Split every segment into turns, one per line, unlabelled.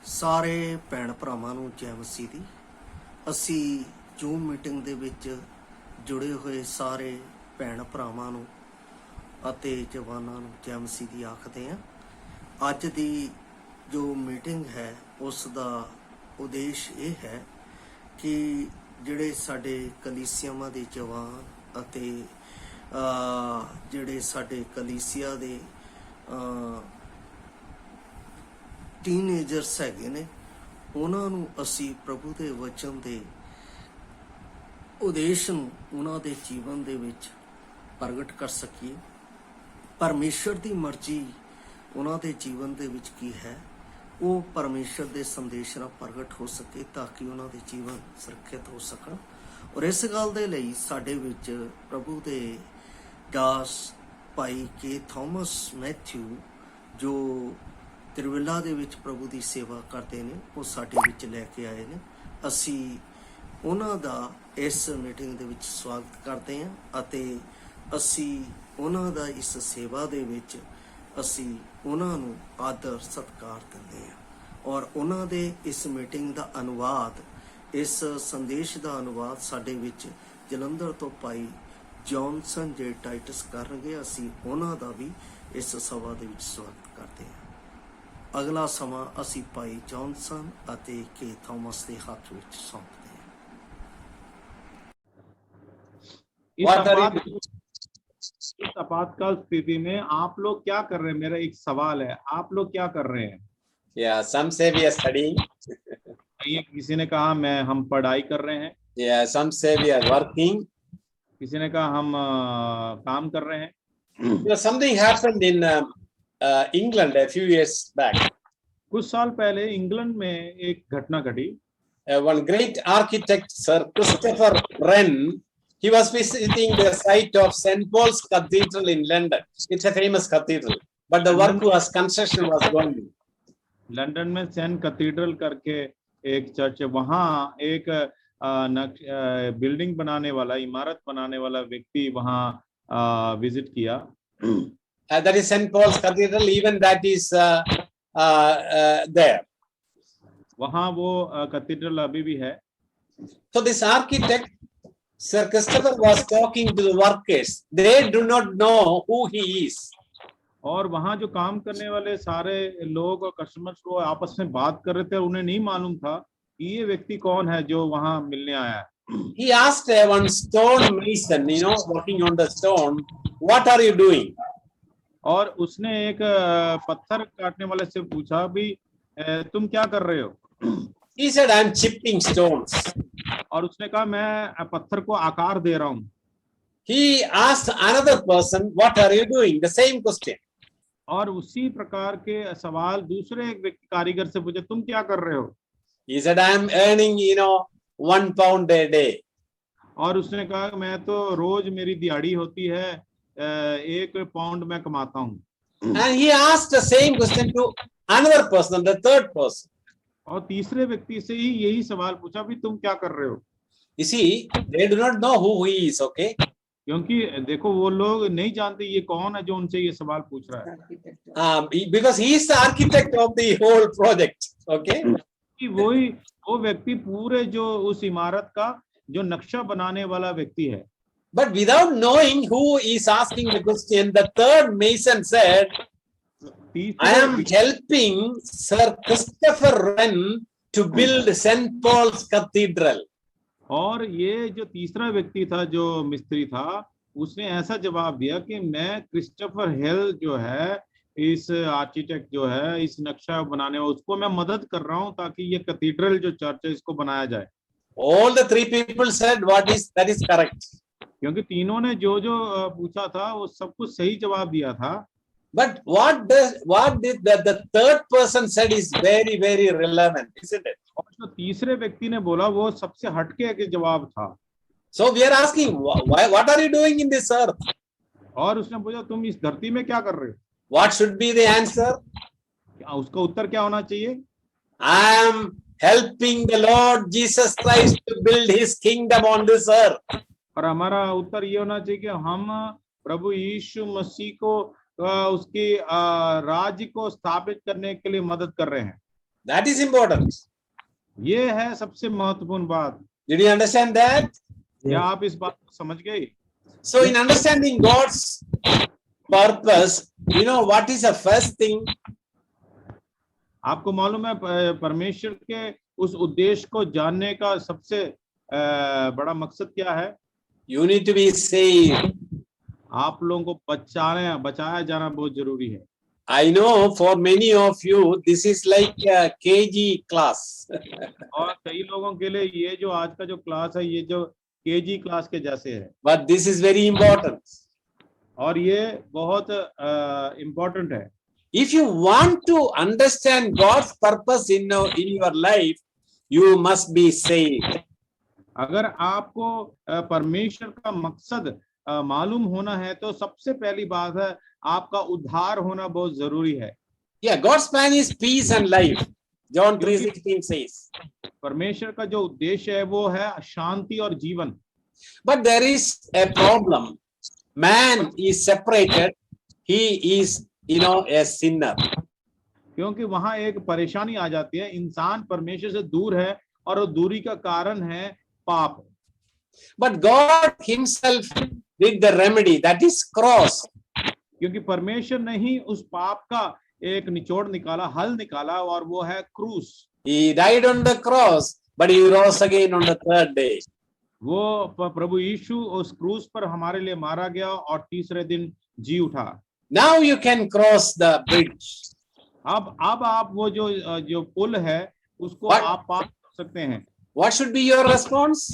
ਸਾਰੇ ਭੈਣ ਭਰਾਵਾਂ ਨੂੰ ਜੈ ਮਸੀਹ ਦੀ। ਅਸੀਂ ਜੂਮ ਮੀਟਿੰਗ ਦੇ ਵਿੱਚ ਜੁੜੇ ਹੋਏ ਸਾਰੇ ਭੈਣ ਭਰਾਵਾਂ ਨੂੰ ਅਤੇ ਜਵਾਨਾਂ ਨੂੰ ਜੈ ਮਸੀਹ ਦੀ ਆਖਦੇ ਹਾਂ। ਅੱਜ ਦੀ ਜੋ ਮੀਟਿੰਗ ਹੈ ਉਸ ਦਾ ਉਦੇਸ਼ ਇਹ ਹੈ ਕਿ ਜਿਹੜੇ ਸਾਡੇ ਕਲੀਸਿਆਵਾਂ ਦੇ ਜਵਾਨ ਅਤੇ ਜਿਹੜੇ ਸਾਡੇ ਕਲੀਸਿਆ ਦੇ ਟੀਨੇਜਰਸ ਹੈਗੇ ਨੇ, ਉਹਨਾਂ ਨੂੰ ਅਸੀਂ ਪ੍ਰਭੂ ਦੇ ਵਚਨ ਦੇ ਉਦੇਸ਼ ਨੂੰ ਉਹਨਾਂ ਦੇ ਜੀਵਨ ਦੇ ਵਿੱਚ ਪ੍ਰਗਟ ਕਰ ਸਕੀਏ। ਪਰਮੇਸ਼ਰ ਦੀ ਮਰਜ਼ੀ ਉਹਨਾਂ ਦੇ ਜੀਵਨ ਦੇ ਵਿੱਚ ਕੀ ਹੈ, ਉਹ ਪਰਮੇਸ਼ਰ ਦੇ ਸੰਦੇਸ਼ ਨਾਲ ਪ੍ਰਗਟ ਹੋ ਸਕੇ ਤਾਂ ਕਿ ਉਹਨਾਂ ਦੇ ਜੀਵਨ ਸੁਰੱਖਿਅਤ ਹੋ ਸਕਣ। ਔਰ ਇਸ ਗੱਲ ਦੇ ਲਈ ਸਾਡੇ ਵਿੱਚ ਪ੍ਰਭੂ ਦੇ ਦਾਸ ਭਾਈ ਕੇ ਥੋਮਸ ਮੈਥਿਊ ਜੋ ਤਿਰਵਿਲਾ ਦੇ ਵਿੱਚ ਪ੍ਰਭੂ ਦੀ ਸੇਵਾ ਕਰਦੇ ਨੇ, ਉਹ ਸਾਡੇ ਵਿੱਚ ਲੈ ਕੇ ਆਏ ਨੇ। ਅਸੀਂ ਉਹਨਾਂ ਦਾ ਇਸ ਮੀਟਿੰਗ ਦੇ ਵਿੱਚ ਸਵਾਗਤ ਕਰਦੇ ਹਾਂ ਅਤੇ ਅਸੀਂ ਉਹਨਾਂ ਦਾ ਇਸ ਸੇਵਾ ਦੇ ਵਿੱਚ ਅਸੀਂ ਉਹਨਾਂ ਨੂੰ ਆਦਰ ਸਤਿਕਾਰ ਦਿੰਦੇ ਹਾਂ। ਔਰ ਉਹਨਾਂ ਦੇ ਇਸ ਮੀਟਿੰਗ ਦਾ ਅਨੁਵਾਦ, ਇਸ ਸੰਦੇਸ਼ ਦਾ ਅਨੁਵਾਦ ਸਾਡੇ ਵਿੱਚ ਜਲੰਧਰ ਤੋਂ ਭਾਈ ਜੌਨਸਨ ਜੇ ਟਾਈਟਸ ਕਰਨਗੇ। ਅਸੀਂ ਉਹਨਾਂ ਦਾ ਵੀ ਇਸ ਸਭਾ ਦੇ ਵਿੱਚ ਸਵਾਗਤ ਕਰਦੇ ਹਾਂ। ਅਗਲਾ ਸਮਾਂ ਅਸੀਂ ਭਾਈ ਜੌਨਸਨ ਅਤੇ ਕੇ ਥੋਮਸ ਦੇ ਹੱਥ ਵਿੱਚ ਸੌਂਪਦੇ
हैं। इस आपातकाल स्थिति में आप लोग क्या कर रहे हैं? मेरा एक सवाल है, आप लोग क्या कर रहे हैं?
Yeah, some say we are studying.
ये किसी ने कहा हम पढ़ाई कर रहे हैं।
Yeah, some say we are working.
किसी ने कहा हम काम कर रहे हैं।
You know, something happened in England a few years back.
कुछ साल पहले इंग्लैंड में एक घटना घटी।
One great architect, Sir Christopher Wren, he was visiting the site of St. Paul's Cathedral in London. It's a famous cathedral, but the work was construction was going on.
London में Saint cathedral करके एक church है, वहाँ एक building बनाने वाला, इमारत बनाने वाला व्यक्ति वहाँ विजिट किया।
That is St. Paul's Cathedral, even that is there.
वहाँ वो कैथेड्रल अभी भी है।
So this architect, Sir Christopher, was talking to the workers. They do not know who he is.
और वहाँ जो काम करने वाले सारे लोग और कस्टमर्स वो आपस में बात कर रहे थे, उन्हें नहीं मालूम था कि ये व्यक्ति कौन है जो वहाँ मिलने आया है।
He asked one stone mason, you know, working on the stone, what are you doing?
और उसने एक पत्थर काटने वाले से पूछा, भी तुम क्या कर रहे हो?
He said, I am chipping stones.
और उसने कहा मैं पत्थर को आकार दे रहा हूँ।
He asked another person, what are you doing? The same question.
और उसी प्रकार के सवाल दूसरे एक व्यक्ति कारीगर से पूछे, तुम क्या कर रहे हो?
He said, I am earning, you know, £1 a day.
और उसने कहा मैं तो रोज मेरी दिहाड़ी होती है, 1 पाउंड मैं कमाता हूँ।
And he asked the same question to another person, the third person.
और तीसरे व्यक्ति से ही यही सवाल पूछा, भी तुम क्या कर रहे हो?
You see, they do not know who he is, okay?
क्योंकि देखो वो लोग नहीं जानते ये कौन है जो उनसे ये सवाल पूछ रहा है।
Because he is the architect of the whole project, okay?
कि वो व्यक्ति पूरे जो उस इमारत का जो नक्शा बनाने वाला व्यक्ति है।
But without knowing who is asking the question, the third mason said, I am helping Sir Christopher Wren to build St. Paul's Cathedral.
और ये जो तीसरा व्यक्ति था जो मिस्त्री था, उसने ऐसा जवाब दिया कि मैं क्रिस्टोफर हेल जो है, इस आर्किटेक्ट जो है, इस नक्शा बनाने वाला, उसको मैं मदद कर रहा हूँ ताकि ये कैथेड्रल जो चर्च है इसको बनाया जाए।
All the three people said that is correct.
क्योंकि तीनों ने जो पूछा था वो सब कुछ सही जवाब दिया था।
But what did the third person said is very, very relevant, isn't it?
और जो तीसरे व्यक्ति ने बोला वो सबसे हटके के जवाब था।
So we are asking, what are you doing in this earth?
और उसने पूछा तुम इस धरती में क्या कर रहे हो?
What should be the answer?
उसका उत्तर क्या होना चाहिए?
I am helping the Lord Jesus Christ to build his kingdom on this earth.
और हमारा उत्तर ये होना चाहिए कि हम प्रभु यीशु मसीह को उसकी राज्य को स्थापित करने के लिए मदद कर रहे हैं।
That is important.
ये है सबसे महत्वपूर्ण बात।
Did you understand that?
क्या आप इस बात को समझ गए?
So in understanding God's purpose, you know what is the first thing?
आपको मालूम है परमेश्वर के उस उद्देश्य को जानने का सबसे बड़ा मकसद क्या है?
You need to be saved.
आप लोगों को बचाया जाना बहुत जरूरी है।
I know for many of you this is like a KG class.
और कई लोगों के लिए ये जो आज का जो क्लास है ये जो केजी क्लास के जैसे है।
But this is very important.
और ये बहुत इम्पोर्टेंट है।
If you want to understand God's purpose in your life, you must be saved.
अगर आपको परमेश्वर का मकसद मालूम होना है तो सबसे पहली बात है आपका उद्धार होना बहुत जरूरी है।
Yeah, God's plan is peace and life. John 3:16 says.
परमेश्वर का जो उद्देश्य है वो है शांति और जीवन।
But there is a problem. Man is separated. He is, a sinner.
क्योंकि वहां एक परेशानी आ जाती है, इंसान परमेश्वर से दूर है और वो दूरी का कारण है पाप।
But God himself did the remedy, that is cross.
क्योंकि परमेश्वर ने ही उस पाप का एक निचोड़ निकाला, हल निकाला, और वो है क्रूस।
He died on the cross, but he rose again on the third day.
वो प्रभु यीशु उस क्रूस पर हमारे लिए मारा गया और तीसरे दिन जी उठा।
Now you can cross the bridge.
अब आप वो जो पुल है उसको
What?
आप पार कर सकते हैं।
What should be your response?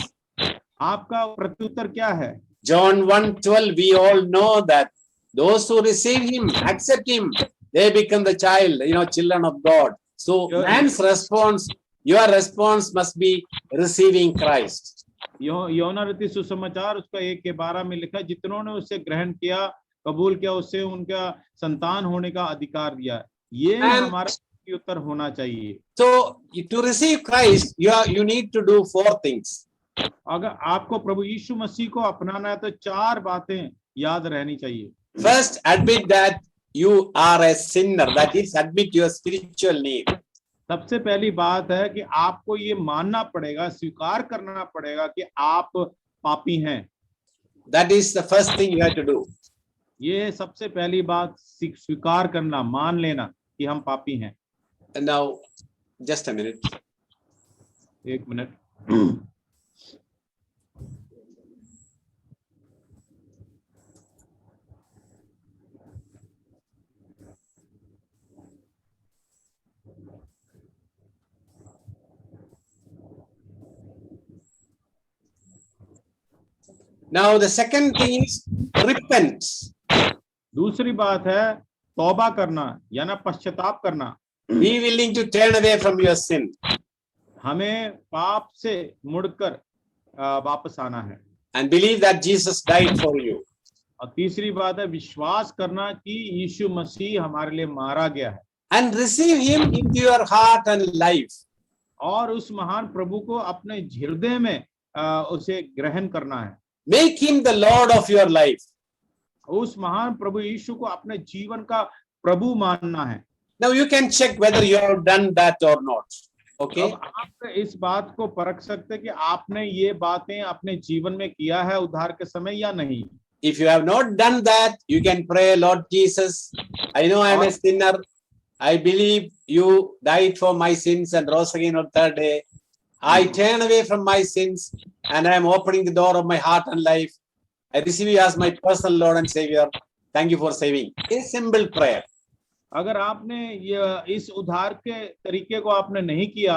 आपका प्रत्युत्तर क्या है?
John 1:12, we all know that those who receive him, accept him, they become the children of God. So man's response, your response must be receiving Christ.
यौना रीति सुसमाचार उसका 1:12 में लिखा, जितनों ने उसे ग्रहण किया, कबूल किया, उससे उनका संतान होने का अधिकार दिया। ये हमारा उत्तर होना चाहिए।
So to receive Christ, you need to do 4 things.
अगर आपको प्रभु यीशु मसीह को अपनाना है तो 4 बातें याद रहनी चाहिए।
First, admit that you are a sinner. That is, admit your spiritual need.
सबसे पहली बात है कि आपको ये मानना पड़ेगा, स्वीकार करना पड़ेगा कि आप पापी हैं।
That is the first thing you have to do.
ये सबसे पहली बात स्वीकार करना, मान लेना कि हम पापी हैं।
And now, just a minute.
1 minute.
Now the second thing is repent.
दूसरी बात है तौबा करना, यानी पश्चाताप करना।
Be willing to turn away from your sin.
हमें पाप से मुड़कर वापस आना है।
And believe that Jesus died for you.
और तीसरी बात है विश्वास करना कि यीशु मसीह हमारे लिए मारा गया है।
And receive him into your heart and life.
और उस महान प्रभु को अपने हृदय में उसे ग्रहण करना है।
Make him the Lord of your life.
उस महान प्रभु यीशु को अपने जीवन का प्रभु मानना है।
Now you can check whether you have done that or not. Okay.
अब आप इस बात को परख सकते कि आपने ये बातें अपने जीवन में किया है उद्धार के समय या नहीं।
If you have not done that, you can pray, Lord Jesus, I know I am a sinner. I believe you died for my sins and rose again on third day. I turn away from my sins and I am opening the door of my heart and life. I receive you as my personal Lord and Savior. Thank you for saving. A simple prayer.
अगर आपने ये इस उद्धार के तरीके को आपने नहीं किया,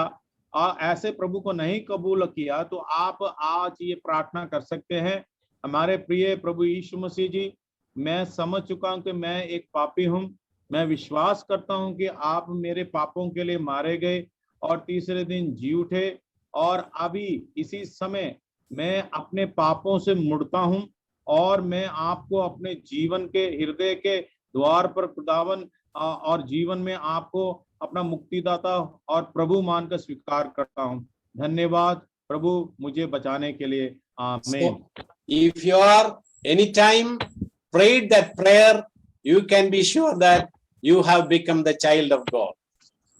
ऐसे प्रभु को नहीं कबूल किया, तो आप आज ये प्रार्थना कर सकते हैं, हमारे प्रिय प्रभु यीशु मसीह जी, मैं समझ चुका हूं कि मैं एक पापी हूं। मैं विश्वास करता हूं कि आप मेरे पापों के लिए मारे गए और तीसरे दिन जी उठे, और अभी इसी समय मैं अपने पापों से मुड़ता हूं और मैं आपको अपने जीवन के हृदय के द्वार पर खुदावन और जीवन में आपको अपना मुक्तिदाता और प्रभु मानकर स्वीकार करता हूं। धन्यवाद प्रभु मुझे बचाने के लिए। आमीन।
If you are anytime prayed that prayer, you can be sure that you have become the child of God.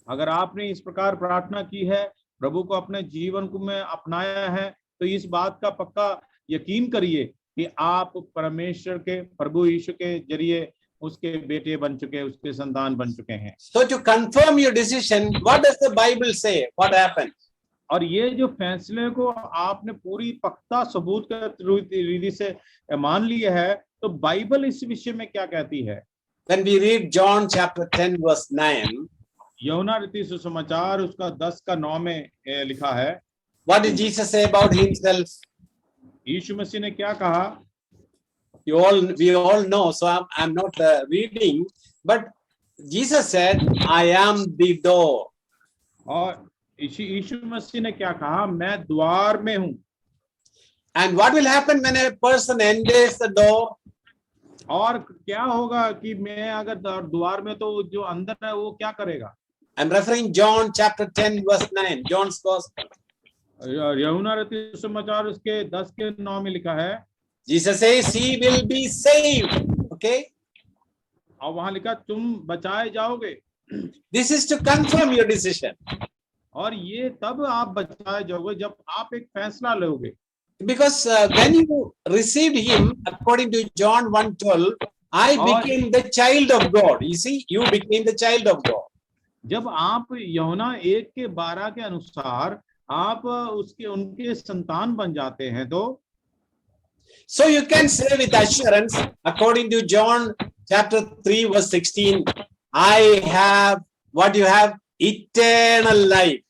अगर आपने इस प्रकार प्रार्थना की है, प्रभु को अपने जीवन को में अपनाया है, तो इस बात का पक्का यकीन करिए कि आप परमेश्वर के, प्रभु यीशु के जरिए उसके बेटे बन चुके, उसके संतान बन चुके हैं।
So to confirm your decision, what does the Bible say? What happened?
और ये जो फैसले को आपने पूरी पक्का सबूत के रीति से मान लिया है, तो बाइबल इस विषय में क्या कहती है?
When we read John chapter 10 verse 9,
यूहन्ना रीति सुसमाचार उसका 10 का 9 में लिखा है,
what did Jesus say about himself?
यीशु मसीह ने क्या कहा?
We all know, so I'm not reading, but Jesus said, I am the door.
और यीशु मसीह ने क्या कहा? मैं द्वार में हूँ।
And what will happen when a person enters the door?
और क्या होगा कि मैं अगर द्वार में, तो जो अंदर है वो क्या करेगा?
I'm referring John chapter 10 verse 9, John's gospel.
यूहन्ना रीति सुसमाचार उसके 10 के 9 में लिखा है,
Jesus says he will be saved. Okay?
और वहां लिखा तुम बचाए जाओगे।
This is to confirm your decision.
और ये तब आप बचाए जाओगे जब आप एक फैसला लोगे।
Because when you received him, according to John 1:12, I became the child of God. You see, you became the child of God.
जब आप यूहन्ना 1 के 12 के अनुसार आप उनके संतान बन जाते हैं, तो
So you can say with assurance, according to John chapter 3 verse 16, I have what you have, eternal life.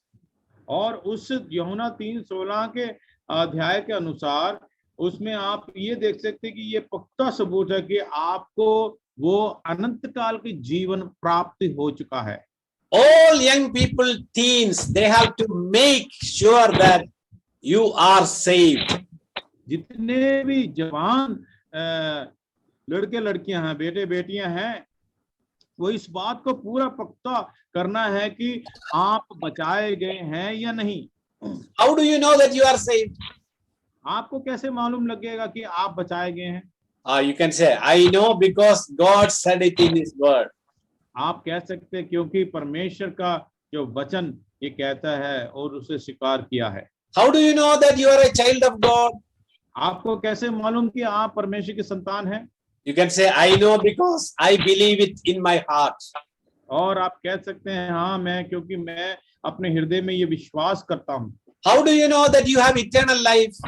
और उस यूहन्ना 3:16 के अध्याय के अनुसार उसमें आप ये देख सकते हैं कि ये पक्का सबूत है कि आपको वो अनंत काल की जीवन प्राप्ति हो चुका है।
All young people, teens, they have to make sure that you are saved.
जितने भी जवान लड़के लड़कियां हैं, बेटे बेटियां हैं, वो इस बात को पूरा पक्का करना है कि आप बचाए गए हैं या नहीं।
How do you know that you are saved?
आपको कैसे मालूम लगेगा कि आप बचाए गए हैं?
You can say, I know because God said it in His word.
आप कह सकते हैं क्योंकि परमेश्वर का जो वचन ये कहता है और उसे स्वीकार किया है।
How do you know that you are a child of God?
आपको कैसे मालूम कि आप परमेश्वर के संतान हैं?
You can say, I know because I believe it in my heart.
और आप कह सकते हैं हाँ मैं, क्योंकि मैं अपने हृदय में ये विश्वास करता हूँ।
How do you know that you have eternal life?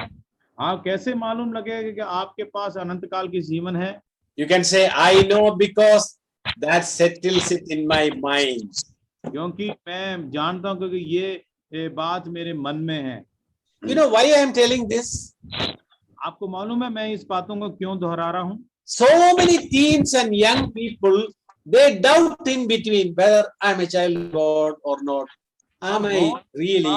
आप कैसे मालूम लगेगा कि आपके पास अनंत काल की जीवन है?
You can say, I know because that settles it in my mind.
क्योंकि मैं जानता हूँ क्योंकि ये बात मेरे मन में है।
You know why I am telling this?
आपको मालूम है मैं इस बातों को क्यों दोहरा रहा हूँ?
So many teens and young people, they doubt in between whether I am a child of God or not. Am I really?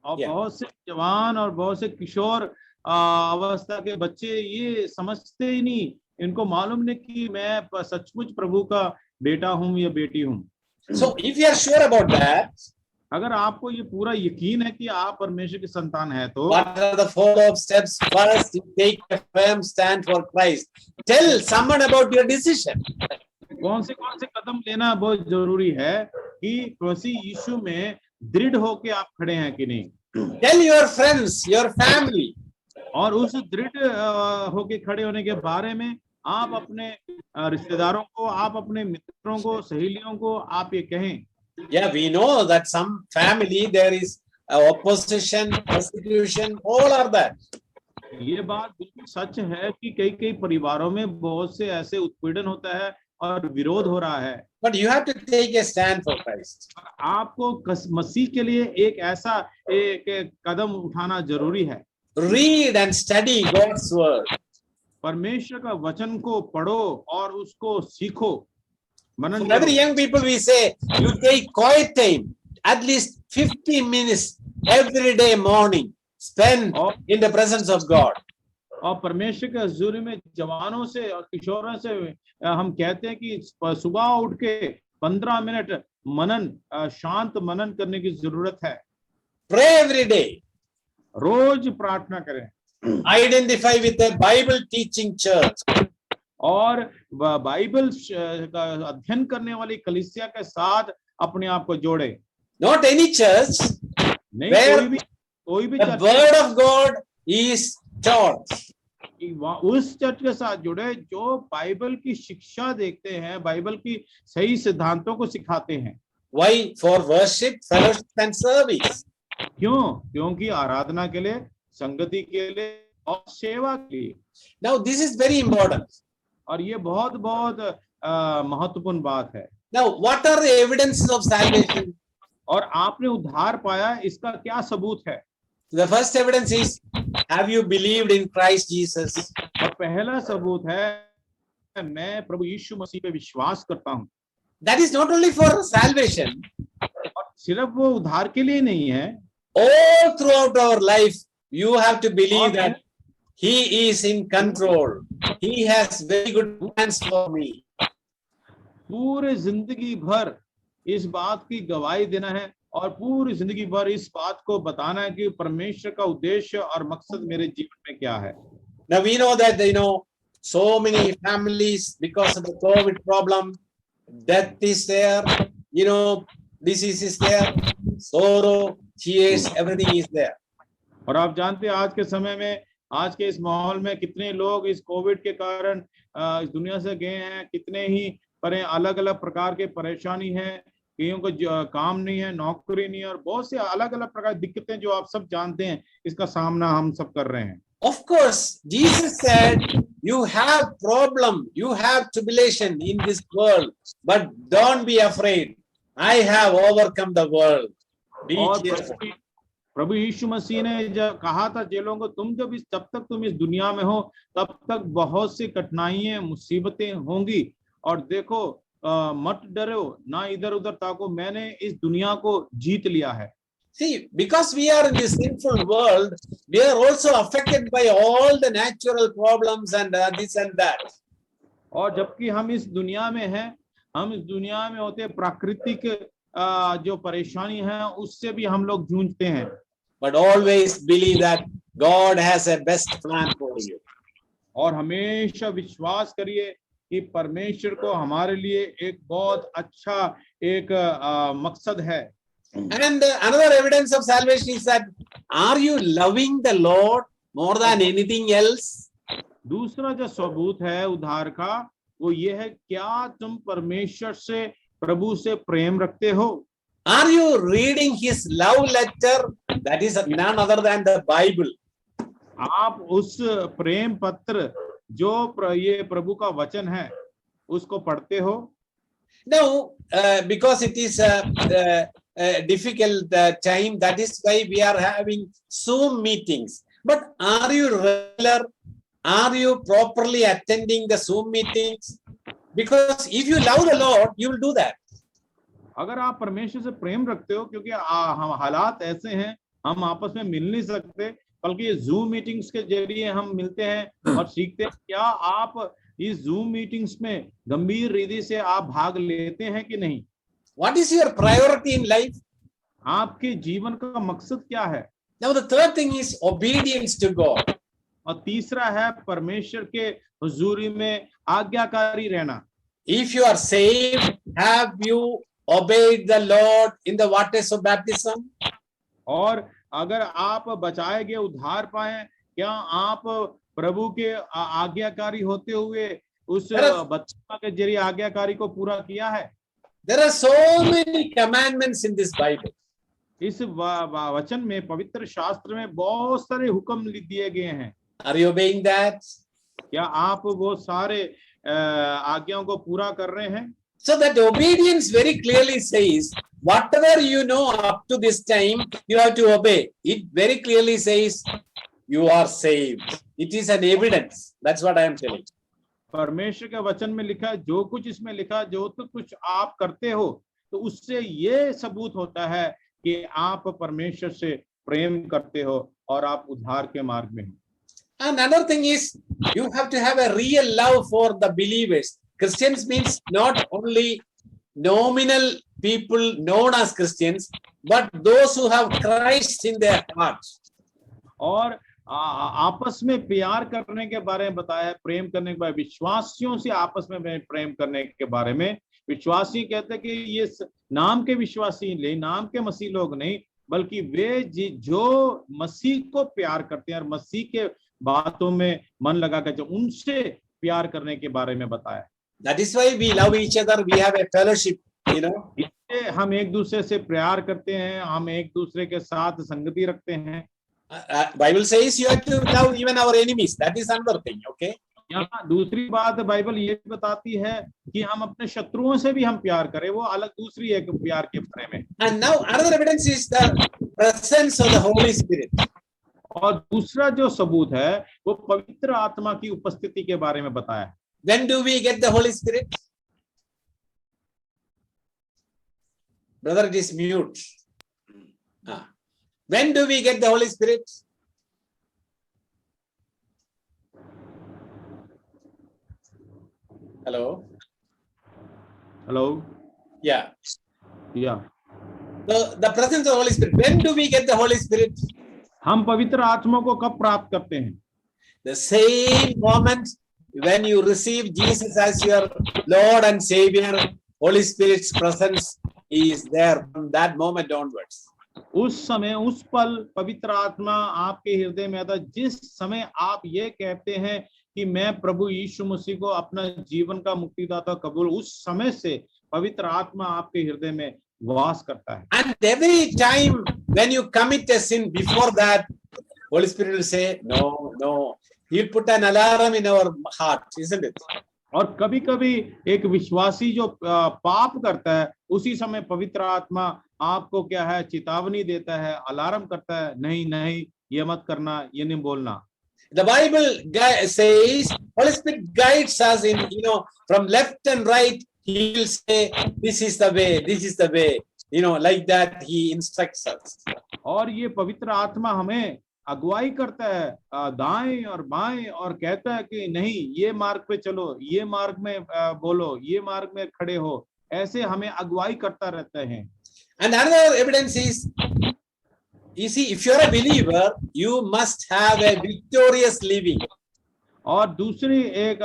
और बहुत से जवान और बहुत से किशोर अवस्था के बच्चे ये समझते ही नहीं, इनको मालूम नहीं कि मैं सचमुच प्रभु का बेटा हूँ या बेटी हूँ।
So if you are sure about that,
अगर आपको ये पूरा यकीन है कि आप परमेश्वर के संतान हैं, तो
what are the follow-up steps? First, you take a firm stand for Christ. Tell someone about your decision.
कौन से कदम लेना बहुत जरूरी है कि मसीह यीशु में दृढ़ होके आप खड़े हैं कि नहीं।
Tell your friends, your family.
और उस दृढ़ होके खड़े होने के बारे में आप अपने रिश्तेदारों को, आप अपने मित्रों को, सहेलियों को आप ये कहें।
Yeah, we know that some family there is opposition, persecution, all are that.
ये बात बिल्कुल सच है कि कई परिवारों में बहुत से ऐसे उत्पीड़न होता है और विरोध हो रहा है।
But you have to take a stand for Christ.
आपको मसीह के लिए एक ऐसा एक कदम उठाना जरूरी है।
Read and study God's word.
परमेश्वर का वचन को पढ़ो और उसको सीखो, मनन
For every young people we say, you take quiet time, at least 50 minutes every day morning, spend in the presence of God.
और परमेश्वर के हजूरी में जवानों से और किशोरों से हम कहते हैं कि सुबह उठ के 15 मिनट मनन, शांत मनन करने की जरूरत है।
Pray every day.
रोज प्रार्थना करें।
Identify with a Bible teaching church.
और बाइबल का अध्ययन करने वाली कलीसिया के साथ अपने आप को जोड़े।
Not any church
नहीं,
where
कोई भी
the
church
word of God is taught.
उस चर्च के साथ जुड़े जो बाइबल की शिक्षा देखते हैं, बाइबल की सही सिद्धांतों को सिखाते हैं।
Why? For worship, fellowship, and service.
क्यों? क्योंकि आराधना के लिए, संगति के लिए और सेवा के लिए।
Now, this is very important.
और ये बहुत बहुत महत्वपूर्ण बात है।
Now, what are the evidences of salvation?
और आपने उद्धार पाया, इसका क्या सबूत है?
The first evidence is, have you believed in Christ Jesus?
और पहला सबूत है, मैं प्रभु यीशु मसीह पे विश्वास करता हूँ।
That is not only for salvation.
और सिर्फ वो उद्धार के लिए नहीं है।
All throughout our life, you have to believe that He is in control. He has very good plans for me.
पूरे जिंदगी भर इस बात की गवाही देना है और पूरी जिंदगी भर इस बात को बताना है कि परमेश्वर का उद्देश्य और मकसद मेरे जीवन में क्या है।
Now we know that so many families, because of the COVID problem, death is there, disease is there, sorrow, tears, everything is there.
और आप जानते हैं आज के समय में, आज के इस माहौल में कितने लोग इस कोविड के कारण इस दुनिया से गए हैं, कितने ही पर अलग अलग प्रकार के परेशानी है, कईयों को काम नहीं है, नौकरी नहीं है और बहुत से अलग अलग प्रकार की दिक्कतें जो आप सब जानते हैं, इसका सामना हम सब कर रहे हैं।
Of course, Jesus said, you have problem, you have tribulation in this world, but don't be afraid. I have overcome the world.
और प्रभु यीशु मसीह ने जब कहा था चेलों को, जब तक तुम इस दुनिया में हो तब तक बहुत सी कठिनाइयां, मुसीबतें होंगी और देखो मत डरो, ना इधर उधर ताको, मैंने इस दुनिया को जीत लिया है।
See, because we are in this sinful world, we are also affected by all the natural problems and this and that.
और जबकि हम इस दुनिया में हैं, हम इस दुनिया में होते प्राकृतिक जो परेशानी है उससे भी हम लोग जूझते हैं।
But always believe that God has a best plan for you.
और हमेशा विश्वास करिए कि परमेश्वर को हमारे लिए एक बहुत अच्छा एक मकसद है।
And another evidence of salvation is that, are you loving the Lord more than anything else?
दूसरा जो सबूत है उद्धार का वो ये है, क्या तुम परमेश्वर से, प्रभु से प्रेम रखते हो?
Are you reading his love letter? That is none other than the Bible.
आप उस प्रेम पत्र जो ये प्रभु का वचन है उसको पढ़ते हो?
No, because it is a difficult time, that is why we are having Zoom meetings. But are you regular? Are you properly attending the Zoom meetings? Because if you love the Lord, you will do that.
अगर आप परमेश्वर से प्रेम रखते हो, क्योंकि हम हालात ऐसे हैं, हम आपस में मिल नहीं सकते, बल्कि ये जूम मीटिंग्स के जरिए हम मिलते हैं और सीखते हैं। क्या आप इस जूम मीटिंग्स में गंभीर रीति से आप भाग लेते हैं कि नहीं?
What is your priority in life?
आपके जीवन का मकसद क्या है?
Now the third thing is obedience to God.
और तीसरा है परमेश्वर के हुजूरी में आज्ञाकारी रहना।
If you are saved, have you obeyed the Lord in the waters of baptism?
और अगर आप बचाए गए, उद्धार पाए, क्या आप प्रभु के आज्ञाकारी होते हुए उस बपतिस्मा के जरिए आज्ञाकारी को पूरा किया है?
There are so many commandments in this Bible.
इस वचन में, पवित्र शास्त्र में बहुत सारे हुक्म दिए गए हैं।
Are you obeying that?
क्या आप वो सारे आज्ञाओं को पूरा कर रहे हैं?
So that obedience very clearly says, whatever you know up to this time, you have to obey. It very clearly says, you are saved. It is an evidence. That's what I am telling.
परमेश्वर के वचन में लिखा है, जो कुछ इसमें लिखा, जो तो कुछ आप करते हो, तो उससे ये सबूत होता है कि आप परमेश्वर से प्रेम करते हो और आप उद्धार के मार्ग में हैं।
And another thing is, you have to have a real love for the believers. Christians means not only nominal people known as Christians, but those who have Christ in their hearts.
और आपस में प्यार करने के बारे में बताया है, प्रेम करने के बारे में, विश्वासियों से आपस में प्रेम करने के बारे में। विश्वासी कहते हैं कि ये नाम के विश्वासी ले, नाम के मसीह लोग नहीं, बल्कि वे जो मसीह को प्यार करते हैं और मसीह के बातों में मन लगा कर उनसे प्यार करने के बारे में बताया।
That is why we love each other. We have a fellowship, you know.
इसलिए हम एक दूसरे से प्यार करते हैं, हम एक दूसरे के साथ संगति रखते हैं।
Bible says you have to love even our enemies. That is another thing, okay?
यहाँ दूसरी बात बाइबल ये भी बताती है कि हम अपने शत्रुओं से भी हम प्यार करें, वो अलग दूसरी एक प्यार के बारे में।
And now another evidence is the presence of the Holy Spirit.
और दूसरा जो सबूत है वो पवित्र आत्मा की उपस्थिति के बारे में बताया।
When do we get the Holy Spirit? Brother, it is mute. When do we get the Holy Spirit? Hello?
Hello?
Yeah.
Yeah.
The presence of the Holy Spirit. When do we get the Holy Spirit?
हम पवित्र आत्मा को कब प्राप्त करते हैं?
The same moment when you receive Jesus as your Lord and Savior, Holy Spirit's presence is there from that moment onwards.
उस समय उस पल पवित्र आत्मा आपके हृदय में आता, जिस समय आप ये कहते हैं कि मैं प्रभु यीशु मसीह को अपना जीवन का मुक्तिदाता कबूल, उस समय से पवित्र आत्मा आपके हृदय में वास करता है।
And every time when you commit a sin, before that, Holy Spirit will say, no, no. He'll put an alarm in our heart, isn't it?
और कभी कभी एक विश्वासी जो पाप करता है, उसी समय पवित्र आत्मा आपको क्या है, चेतावनी देता है, अलार्म करता है, नहीं नहीं ये मत करना, ये नहीं बोलना।
The Bible says Holy Spirit guides us in, from left and right. He will say, this is the way, this is the way, like that he instructs us.
और ये पवित्र आत्मा हमें अगुवाई करता है दाएं और बाएं, और कहता है कि नहीं ये मार्ग पे चलो, ये मार्ग में बोलो, ये मार्ग में खड़े हो, ऐसे हमें अगुवाई करता रहता है।
And another evidence is, you see, if you're a believer, you must have a victorious living.
और दूसरी एक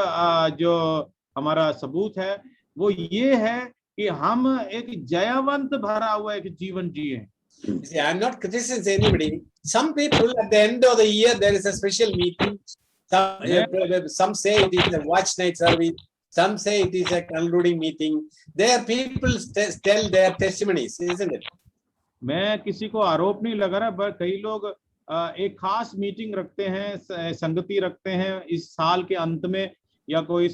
जो हमारा सबूत है वो ये है कि हम एक जयवंत भरा हुआ एक जीवन जिए।
See, I'm not criticizing anybody. Some people at the end of the year there is a special meeting. Some say it is a watch night service. Some say it is a concluding meeting. There people tell their testimonies, isn't it?
मैं किसी को आरोप नहीं लगा रहा, पर कई लोग एक खास मीटिंग रखते हैं, संगति रखते हैं इस साल के अंत में या कोई।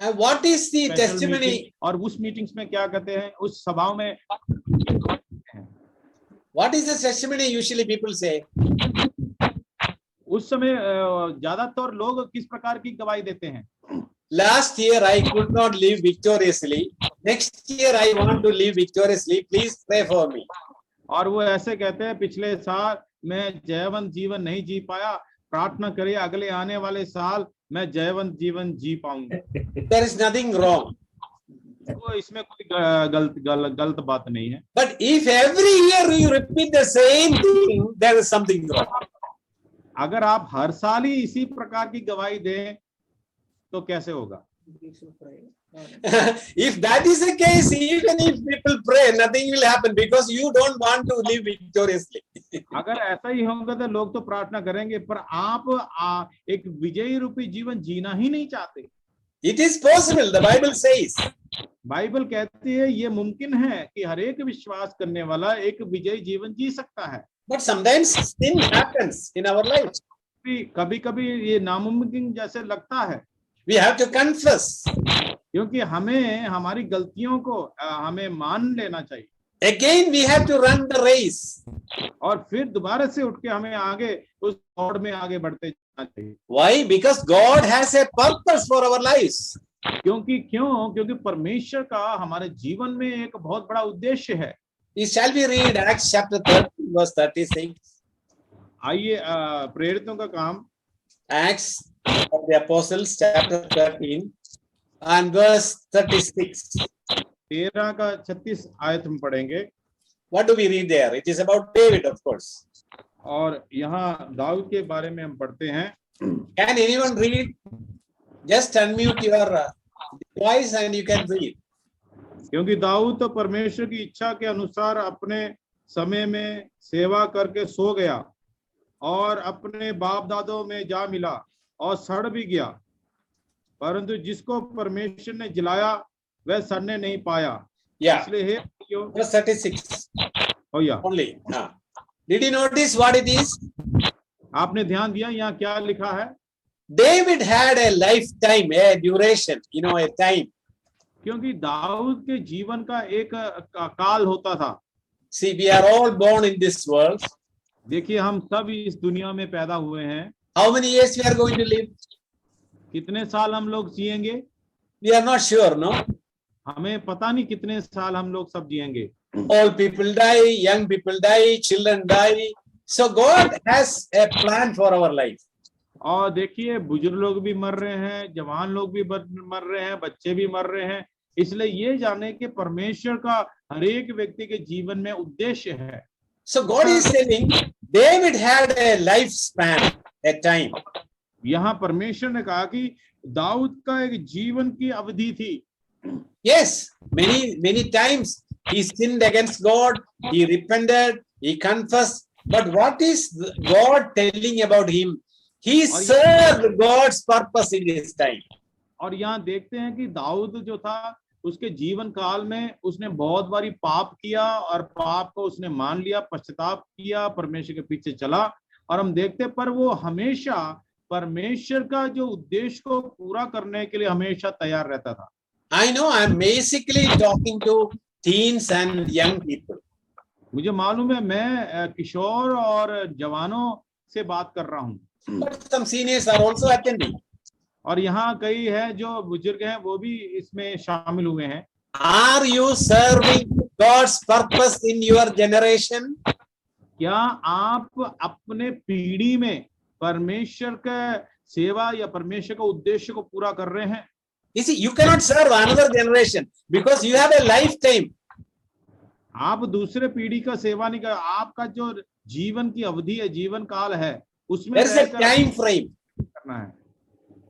And what is the testimony?
और उस मीटिंग्स में क्या कहते हैं, उस सभाओं में
what is the testimony usually people say?
उस समय ज्यादातर लोग किस प्रकार की गवाही देते हैं?
Last year I could not live victoriously. Next year I want to live victoriously. Please pray for me.
और वो ऐसे कहते हैं, पिछले साल मैं जयवंत जीवन नहीं जी पाया, प्रार्थना करिए अगले आने वाले साल मैं जयवंत जीवन जी पाऊंगा।
There is nothing wrong.
तो इसमें कोई गलत बात नहीं है।
But if every year you repeat the same thing, there is something wrong.
अगर आप हर साल ही इसी प्रकार की गवाही दें तो कैसे होगा?
If that is the case, even if people pray, nothing will happen because you don't want to live victoriously.
अगर ऐसा ही होगा तो लोग तो प्रार्थना करेंगे, पर आप एक विजयी रूपी जीवन जीना ही नहीं चाहते।
It is possible, the Bible says.
Bible कहती है ये मुमकिन है कि हर एक विश्वास करने वाला एक विजयी जीवन जी सकता है।
But sometimes sin happens in our life.
कभी कभी ये नामुमकिन जैसे लगता है।
We have to confess.
क्योंकि हमें हमारी गलतियों को हमें मान लेना चाहिए।
Again we have to run the race.
और फिर दोबारा से उठ के हमें आगे उस दौड़ में आगे बढ़ते जाना चाहिए।
Why? Because God has a purpose for our lives.
क्योंकि परमेश्वर का हमारे जीवन में एक बहुत बड़ा उद्देश्य है।
Shall we read Acts chapter 13 verse 36?
आइए प्रेरितों का काम
Acts of the Apostles chapter 13 and verse 36.
13 का 36 आयत हम पढ़ेंगे।
What do we read there? It is about David, of course.
और यहाँ दाऊद के बारे में हम पढ़ते हैं।
Can anyone read? Just unmute your voice and you can read.
क्योंकि दाऊद तो परमेश्वर की इच्छा के अनुसार अपने समय में सेवा करके सो गया और अपने बाप दादों में जा मिला और सड़ भी गया, परंतु जिसको परमेश्वर ने जिलाया वह सड़ने नहीं पाया।
Yeah.
इसलिए हे भाइयों,
Verse 36
भैया
only. Did you notice what it is?
आपने ध्यान दिया यहाँ क्या लिखा है?
David had a lifetime, a duration, a time.
क्योंकि दाऊद के जीवन का एक काल होता था।
See, we are all born in this world.
देखिए हम सब इस दुनिया में पैदा हुए हैं।
How many years we are going to live?
कितने साल हम लोग जिएंगे?
We are not sure, no?
हमें पता नहीं कितने साल हम लोग सब जिएंगे।
Old people die, young people die, children die. So God has a plan for our life.
और देखिए बुजुर्ग लोग भी मर रहे हैं, जवान लोग भी मर रहे हैं, बच्चे भी मर रहे हैं। इसलिए ये जाने कि परमेश्वर का हर एक व्यक्ति के जीवन में उद्देश्य है।
So God is saying David had a lifespan, a time.
यहाँ परमेश्वर ने कहा कि दाऊद का एक जीवन की अवधि थी।
Yes, many times he sinned against God, he repented, he confessed. But what is God telling about him? He served God's purpose in his time.
और यहाँ देखते हैं कि दाऊद जो था उसके जीवन काल में उसने बहुत बारी पाप किया और पाप को उसने मान लिया, पश्चाताप किया, परमेश्वर के पीछे चला। और हम देखते पर वो हमेशा परमेश्वर का जो उद्देश्य को पूरा करने के लिए हमेशा तैयार रहता था।
I know I'm basically talking to teens and young people.
मुझे मालूम है मैं किशोर और जवानों से बात कर रहा हूँ।
But some seniors are also attending.
और यहाँ कई हैं जो बुजुर्ग हैं वो भी इसमें शामिल हुए हैं।
Are you serving God's purpose in your generation?
क्या आप अपने पीढ़ी में परमेश्वर का सेवा या परमेश्वर का उद्देश्य को पूरा कर रहे हैं?
You see, you cannot serve another generation because you have a lifetime.
आप दूसरे पीढ़ी का सेवा नहीं कर, आपका जो जीवन की अवधि है, जीवन काल है, उसमें
There is a time frame.
करना है।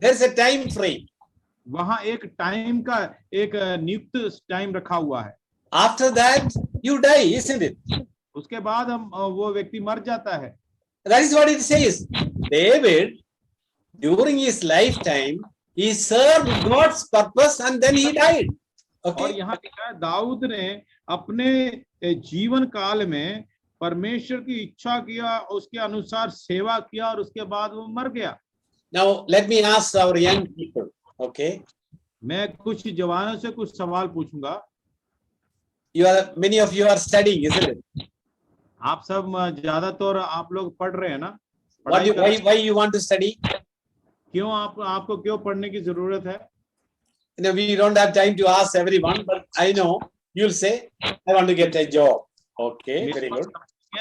There is a time frame.
वहां एक टाइम का एक नियुक्त टाइम रखा हुआ है।
After that, you die, isn't it?
उसके बाद हम वो व्यक्ति मर जाता है।
That is what it says. David, during his lifetime, he served God's purpose and then he died.
और
Okay.
यहाँ लिखा है दाऊद ने अपने जीवन काल में परमेश्वर की इच्छा किया, उसके अनुसार सेवा किया और उसके बाद वो मर गया।
Now let me ask our young people. Okay.
मैं कुछ जवानों से कुछ सवाल पूछूंगा।
Many of you are studying, isn't it?
आप सब ज्यादातर आप लोग पढ़ रहे हैं ना?
Why you want to study?
क्यों आपको क्यों पढ़ने की जरूरत है?
We don't have time to ask everyone, but I know you'll say, I want to get a job. Okay, very good.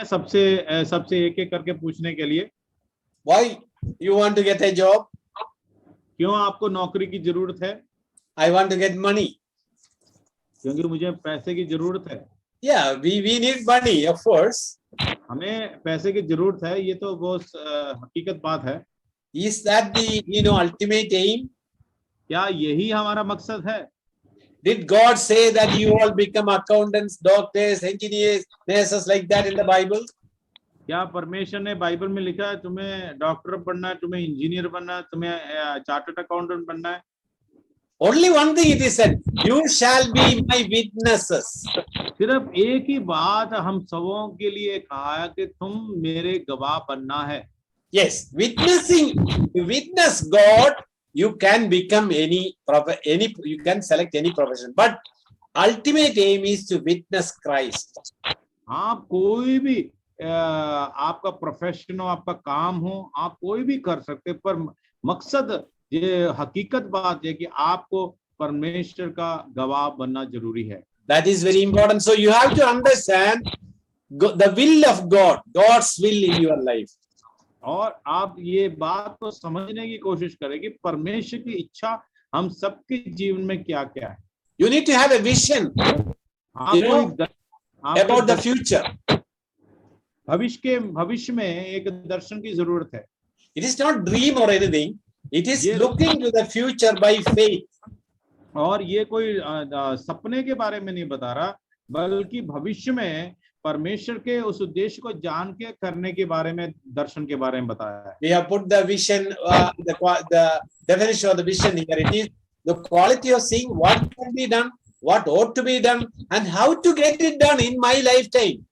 सबसे एक एक करके पूछने के लिए।
Why you want to get a job?
क्यों आपको नौकरी की जरूरत है?
I want to get money.
क्योंकि मुझे पैसे की जरूरत है।
Yeah, we need money, of course.
हमें पैसे की जरूरत है, ये तो बहुत हकीकत बात है।
Is that the ultimate aim?
क्या यही हमारा मकसद है?
Did God say that you all become accountants, doctors, engineers, nurses like that in the Bible?
क्या परमेश्वर ने बाइबल में लिखा है तुम्हें डॉक्टर बनना है, तुम्हें इंजीनियर बनना है, तुम्हें चार्टर्ड अकाउंटेंट बनना है?
Only one thing it is said, you shall be my witnesses.
सिर्फ एक ही बात हम सबों के लिए कहा है कि तुम मेरे गवाह बनना है।
Yes, witnessing, to witness God, you can become you can select any profession, but ultimate aim is to witness Christ.
आप कोई भी आपका प्रोफेशन हो, आपका काम हो, आप कोई भी कर सकते, पर मकसद ये हकीकत बात है कि आपको परमेश्वर का गवाह बनना जरूरी है।
That is very important. So you have to understand the will of God, God's will in your life.
और आप ये बात को समझने की कोशिश करें कि परमेश्वर की इच्छा हम सबके जीवन में क्या क्या है।
You need to have a vision about the future.
भविष्य में एक दर्शन की जरूरत है।
It is not dream or anything. It is looking to the future by faith.
और ये कोई सपने के बारे में नहीं बता रहा, बल्कि भविष्य में परमेश्वर के उस उद्देश्य को जान के करने के बारे में, दर्शन के बारे में बताया है।
We have put the vision, the definition of the vision here. It is the quality of seeing what can be done, what ought to be done, and how to get it done in my lifetime.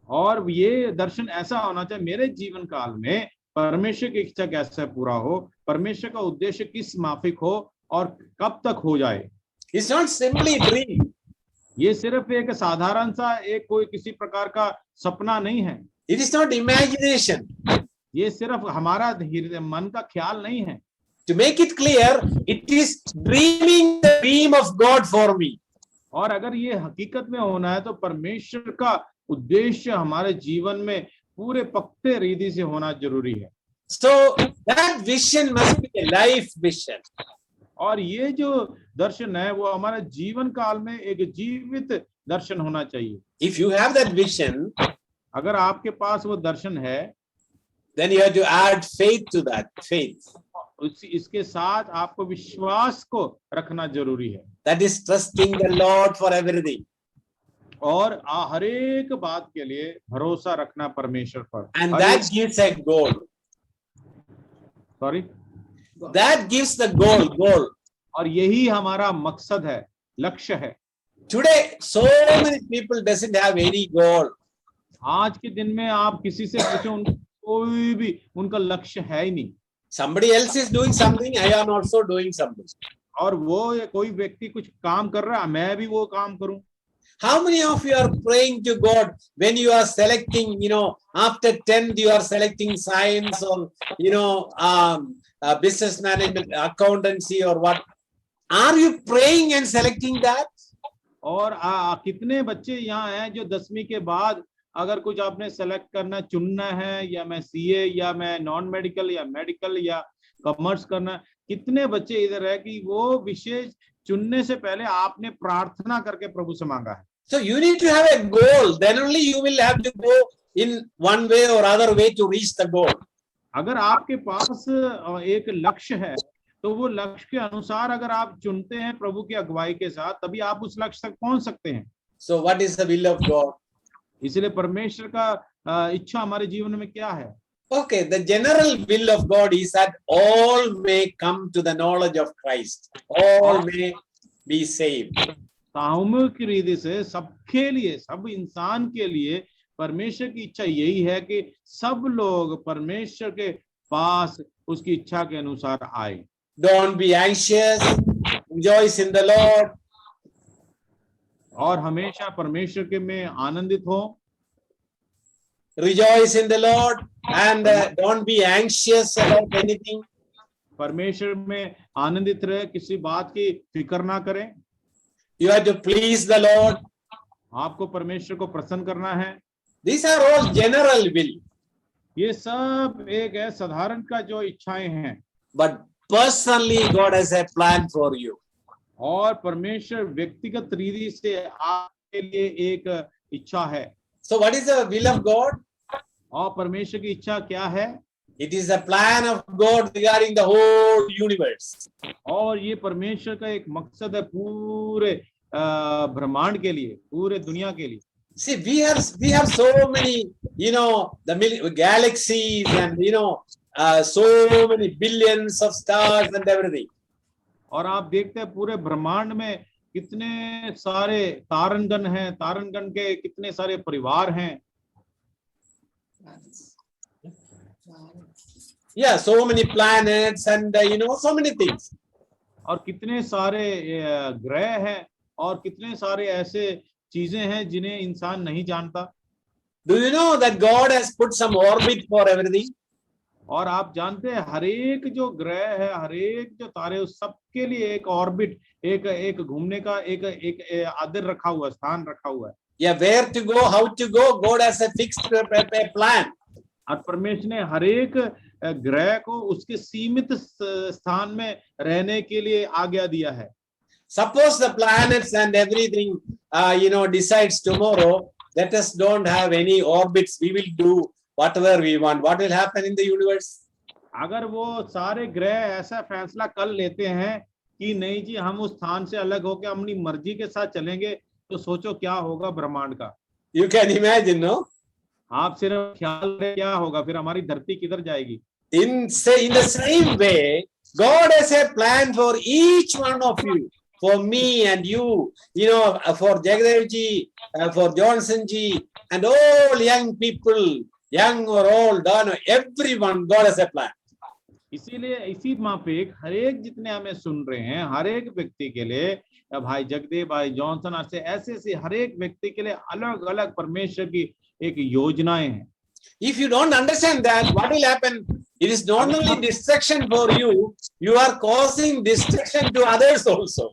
और ये दर्शन ऐसा होना चाहिए मेरे जीवन काल में, परमेश्वर की इच्छा कैसे पूरा हो, परमेश्वर का उद्देश्य किस माफिक हो और कब तक हो जाए।
It's not simply a dream.
ये सिर्फ एक साधारण सा एक कोई किसी प्रकार का सपना नहीं है।
It is not imagination.
ये सिर्फ हमारा मन का ख्याल नहीं है।
To make it clear, it is dreaming the dream of God for me.
और अगर ये हकीकत में होना है तो परमेश्वर का उद्देश्य हमारे जीवन में पूरे पक्के रीति से होना जरूरी है।
So that vision must be a life vision.
और ये जो दर्शन है वो हमारे जीवन काल में एक जीवित दर्शन होना चाहिए।
If you have that vision,
अगर आपके पास वो दर्शन है,
then you have to add faith to that. Faith.
इसके साथ आपको विश्वास को रखना जरूरी है।
That is trusting the Lord for everything.
और हर एक बात के लिए भरोसा रखना परमेश्वर पर।
And that gives a goal.
Sorry,
That gives the goal.
और यही हमारा मकसद है, लक्ष्य है।
Today, so many people doesn't have any goal.
आज के दिन में आप किसी से पूछो, कोई भी उनका लक्ष्य है ही नहीं।
Somebody else is doing something, I am also doing something.
और वो कोई व्यक्ति कुछ काम कर रहा है, मैं भी वो काम करूं।
How many of you are praying to God when you are selecting, after 10th you are selecting science or, business management, accountancy or what? Are you praying and selecting that?
और कितने बच्चे यहाँ हैं जो 10वीं के बाद अगर कुछ आपने सेलेक्ट करना, चुनना है, या मैं सीए या मैं नॉन मेडिकल या मेडिकल या कॉमर्स करना, कितने बच्चे इधर है कि वो विषय चुनने से पहले आपने प्रार्थना करके प्रभु से मांगा है।
So you need to have a goal, then only you will have to go in one way or other way to reach the goal.
अगर आपके पास एक लक्ष्य है तो वो लक्ष्य के अनुसार अगर आप चुनते हैं प्रभु की अगुवाई के साथ, तभी आप उस लक्ष्य तक पहुंच सकते हैं।
So what is the will of God?
इसलिए परमेश्वर का इच्छा हमारे जीवन में क्या है?
Okay, the general will of God is that all may come to the knowledge of Christ. All may be saved.
सामूहिक रीति से सबके लिए, सब इंसान के लिए परमेश्वर की इच्छा यही है कि सब लोग परमेश्वर के पास उसकी इच्छा के अनुसार आए।
Don't be anxious, rejoice in the Lord.
और हमेशा परमेश्वर के में आनंदित हो।
Rejoice in the Lord and don't be anxious about anything.
परमेश्वर में आनंदित रहे, किसी बात की फिक्र ना करें।
You have to please the Lord.
आपको परमेश्वर को प्रसन्न करना है।
These are all general will.
ये सब एक है साधारण का जो इच्छाएं हैं।
But personally, God has a plan for you.
और परमेश्वर व्यक्तिगत रीति से आपके लिए एक इच्छा है।
So what is the will of God?
और परमेश्वर की इच्छा क्या है?
It is the plan of God regarding the whole universe.
और ये परमेश्वर का एक मकसद है पूरे ब्रह्मांड के लिए, पूरे दुनिया के लिए।
See, we have so many, the galaxies and so many billions of stars and everything.
और आप देखते हैं पूरे ब्रह्मांड में कितने सारे तारनगण हैं, तारनगण के कितने सारे परिवार हैं।
Yeah, so many planets and so many things.
और कितने सारे ग्रह हैं और कितने सारे ऐसे चीजें हैं जिन्हें इंसान नहीं जानता।
Do you know that God has put some orbit for everything?
और आप जानते हैं हर एक जो ग्रह है, हर एक जो तारे, उस सबके लिए एक ऑर्बिट, एक घूमने का एक आदर रखा हुआ, स्थान रखा हुआ है।
Yeah, where to go, how to go, God has a fixed plan.
और परमेश्वर ने हर एक ग्रह को उसके सीमित स्थान में रहने के लिए आज्ञा दिया है।
Suppose the planets and everything, decides tomorrow, let us don't have any orbits, we will do whatever we want. What will happen in the universe?
अगर वो सारे ग्रह ऐसा फैसला कर लेते हैं कि नहीं जी हम उस स्थान से अलग होकर अपनी मर्जी के साथ चलेंगे, तो सोचो क्या होगा ब्रह्मांड का।
You can imagine, no?
आप सिर्फ ख्याल करें क्या होगा, फिर हमारी धरती किधर जाएगी।
In the same way, God has a plan for each one of you, for me and you, for Jagadev ji, for Johnson ji, and all young people, young or old, everyone, God has a plan.
इसीलिए इसी माफिक हर एक जितने हमें सुन रहे हैं, हर एक व्यक्ति के लिए, भाई जगदेव, भाई जॉनसन, ऐसे हर एक व्यक्ति के लिए अलग अलग परमेश्वर की एक योजनाएं हैं।
If you don't understand that, what will happen? It is not only destruction for you, you are causing destruction to others also.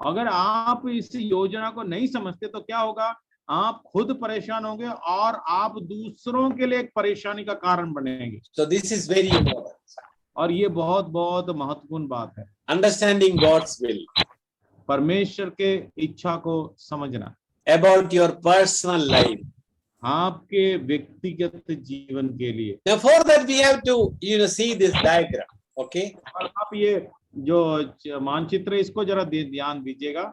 अगर आप इस योजना को नहीं समझते तो क्या होगा, आप खुद परेशान होंगे और आप दूसरों के लिए एक परेशानी का कारण बनेंगे।
So this is very important.
और ये बहुत बहुत महत्वपूर्ण बात है,
Understanding God's will
परमेश्वर के इच्छा को समझना
about your personal life.
आपके व्यक्तिगत जीवन के लिए।
Now for that we have to see this diagram, okay?
और आप ये जो मानचित्र है इसको जरा ध्यान दीजिएगा।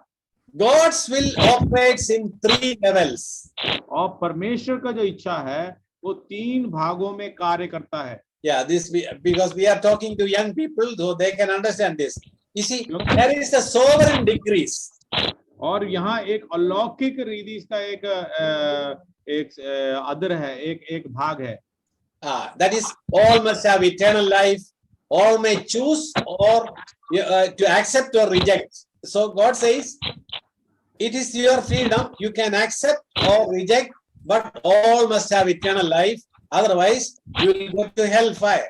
God's will operates in 3 levels.
और परमेश्वर का जो इच्छा है वो 3 भागों में कार्य करता है।
Yeah, because we are talking to young people, so they can understand this. You see, there is a sovereign decrees.
और यहाँ एक अलौकिक रीति का एक अदर है, एक भाग है।
That is, all must have eternal life. All may choose or to accept or reject. So God says, it is your freedom. You can accept or reject, but all must have eternal life. Otherwise, you will go to hellfire.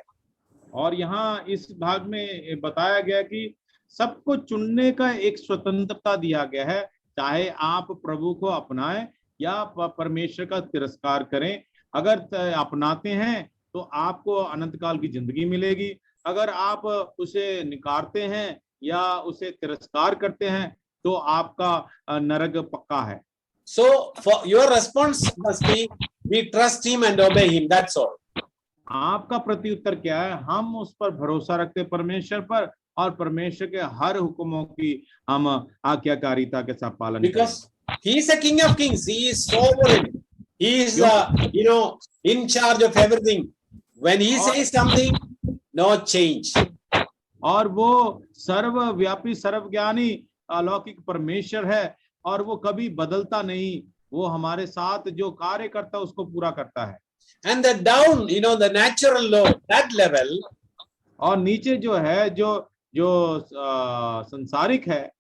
और यहाँ इस भाग में बताया गया कि सबको चुनने का एक स्वतंत्रता दिया गया है, चाहे आप प्रभु को अपनाएं या परमेश्वर का तिरस्कार करें। अगर अपनाते हैं तो आपको अनंत काल की जिंदगी मिलेगी, अगर आप उसे निकारते हैं या उसे तिरस्कार करते हैं तो आपका नरक पक्का है।
So for your response must be, we trust him and obey him. That's all.
आपका प्रत्युत्तर क्या है? हम उस पर भरोसा रखते परमेश्वर पर और परमेश्वर के हर हुक्मों की हम आज्ञाकारिता के साथ पालन करें।
Because he is a king of kings. He is sovereign. He is in charge of everything. When he says something, no change.
और वो सर्वव्यापी सर्वज्ञानी अलौकिक परमेश्वर है और वो कभी बदलता नहीं, वो हमारे साथ जो कार्य करता है उसको पूरा करता है।
And the down, the natural law, that level.
और नीचे जो है जो संसारिक है,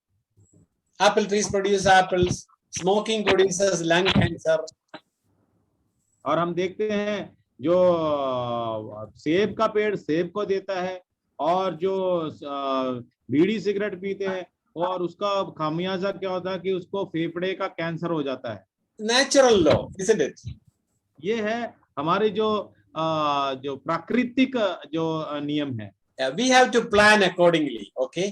apple trees produce apples, smoking produces lung cancer.
और हम देखते हैं जो सेब का पेड़ सेब को देता है और जो बीड़ी सिगरेट पीते हैं और उसका खामियाजा क्या होता है कि उसको फेफड़े का कैंसर हो जाता है।
Natural law, isn't it?
ये है हमारे जो प्राकृतिक जो नियम है।
We have to plan accordingly, okay?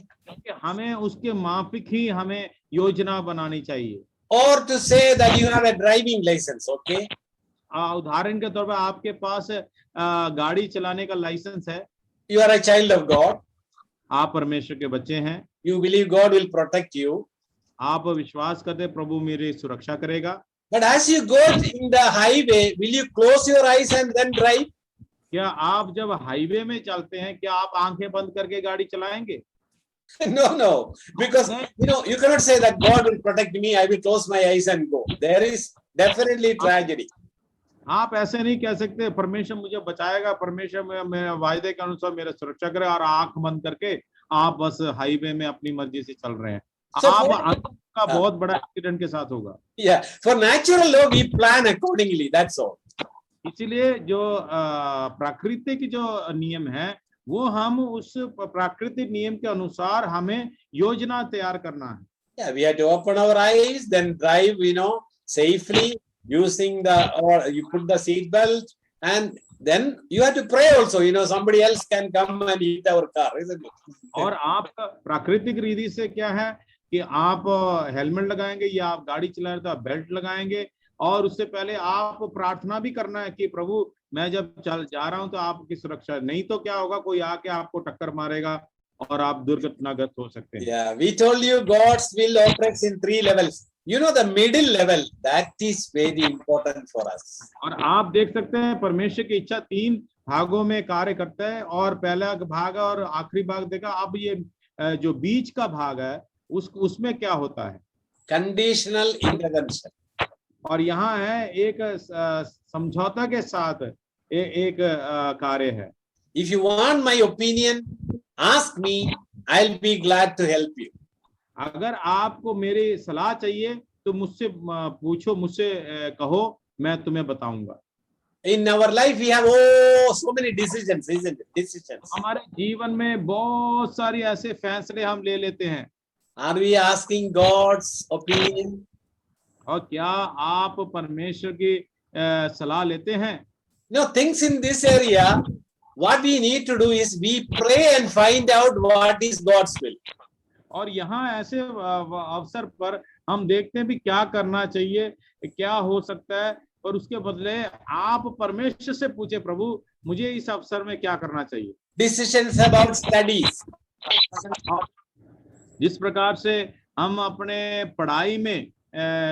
हमें उसके माफिक ही हमें योजना बनानी चाहिए।
Or to say that you have a driving license, okay?
उदाहरण के तौर पर आपके पास गाड़ी चलाने का लाइसेंस है।
You are a child of God.
आप परमेश्वर के बच्चे हैं।
You believe God will protect you.
आप विश्वास करते प्रभु मेरी सुरक्षा करेगा।
But as you go in the highway, will you close your eyes and then drive?
क्या आप जब हाईवे में चलते हैं क्या आप आंखें बंद करके गाड़ी चलाएंगे?
No, because you cannot say that God will protect me. I will close my eyes and go. There is definitely tragedy.
आप ऐसे नहीं कह सकते परमेश्वर मुझे बचाएगा, परमेश्वर मेरे वायदे के अनुसार मेरा सुरक्षा करे और आंख बंद करके आप बस हाईवे में अपनी मर्जी से चल रहे हैं। आपका बहुत बड़ा एक्सीडेंट के साथ होगा।
Yeah, for natural law we plan accordingly. That's all.
इसीलिए जो प्राकृतिक जो नियम है वो हम उस प्राकृतिक नियम के अनुसार हमें योजना तैयार करना है।
Yeah, we have to open our eyes, then drive, safely using or you put the seat belt, and then you have to pray also. Somebody else can come and hit our car, isn't it?
और आपका प्राकृतिक रीति से क्या है कि आप helmet लगाएंगे या आप गाड़ी चला रहे तो आप बेल्ट लगाएंगे और उससे पहले आप प्रार्थना भी करना है कि प्रभु मैं जब चल जा रहा हूं तो आपकी सुरक्षा, नहीं तो क्या होगा कोई आके आपको टक्कर मारेगा और आप दुर्घटनाग्रस्त हो सकते हैं।
Yeah, we told you God's will operates in 3 levels. You know the middle level, that is very important for us.
और आप देख सकते हैं परमेश्वर की इच्छा 3 भागों में कार्य करता है, और पहला भाग और आखिरी भाग देखा। अब ये जो बीच का भाग है उसमें क्या होता है?
Conditional intervention.
और यहाँ है एक समझौता के साथ एक कार्य है।
If you want my opinion, ask me, I'll be glad to help you.
अगर आपको मेरी सलाह चाहिए तो मुझसे पूछो, मुझसे कहो, मैं तुम्हें बताऊंगा।
In our life we have so many decisions, isn't it? Decisions.
हमारे जीवन में बहुत सारी ऐसे फैसले हम ले लेते हैं।
Are we asking God's opinion?
और क्या आप परमेश्वर की सलाह लेते हैं?
No, things in this area, what we need to do is we pray and find out what is God's will.
और यहाँ ऐसे अवसर पर हम देखते हैं भी क्या करना चाहिए, क्या हो सकता है, और उसके बदले आप परमेश्वर से पूछे, प्रभु मुझे इस अवसर में क्या करना चाहिए।
Decisions about studies.
जिस प्रकार से हम अपने पढ़ाई में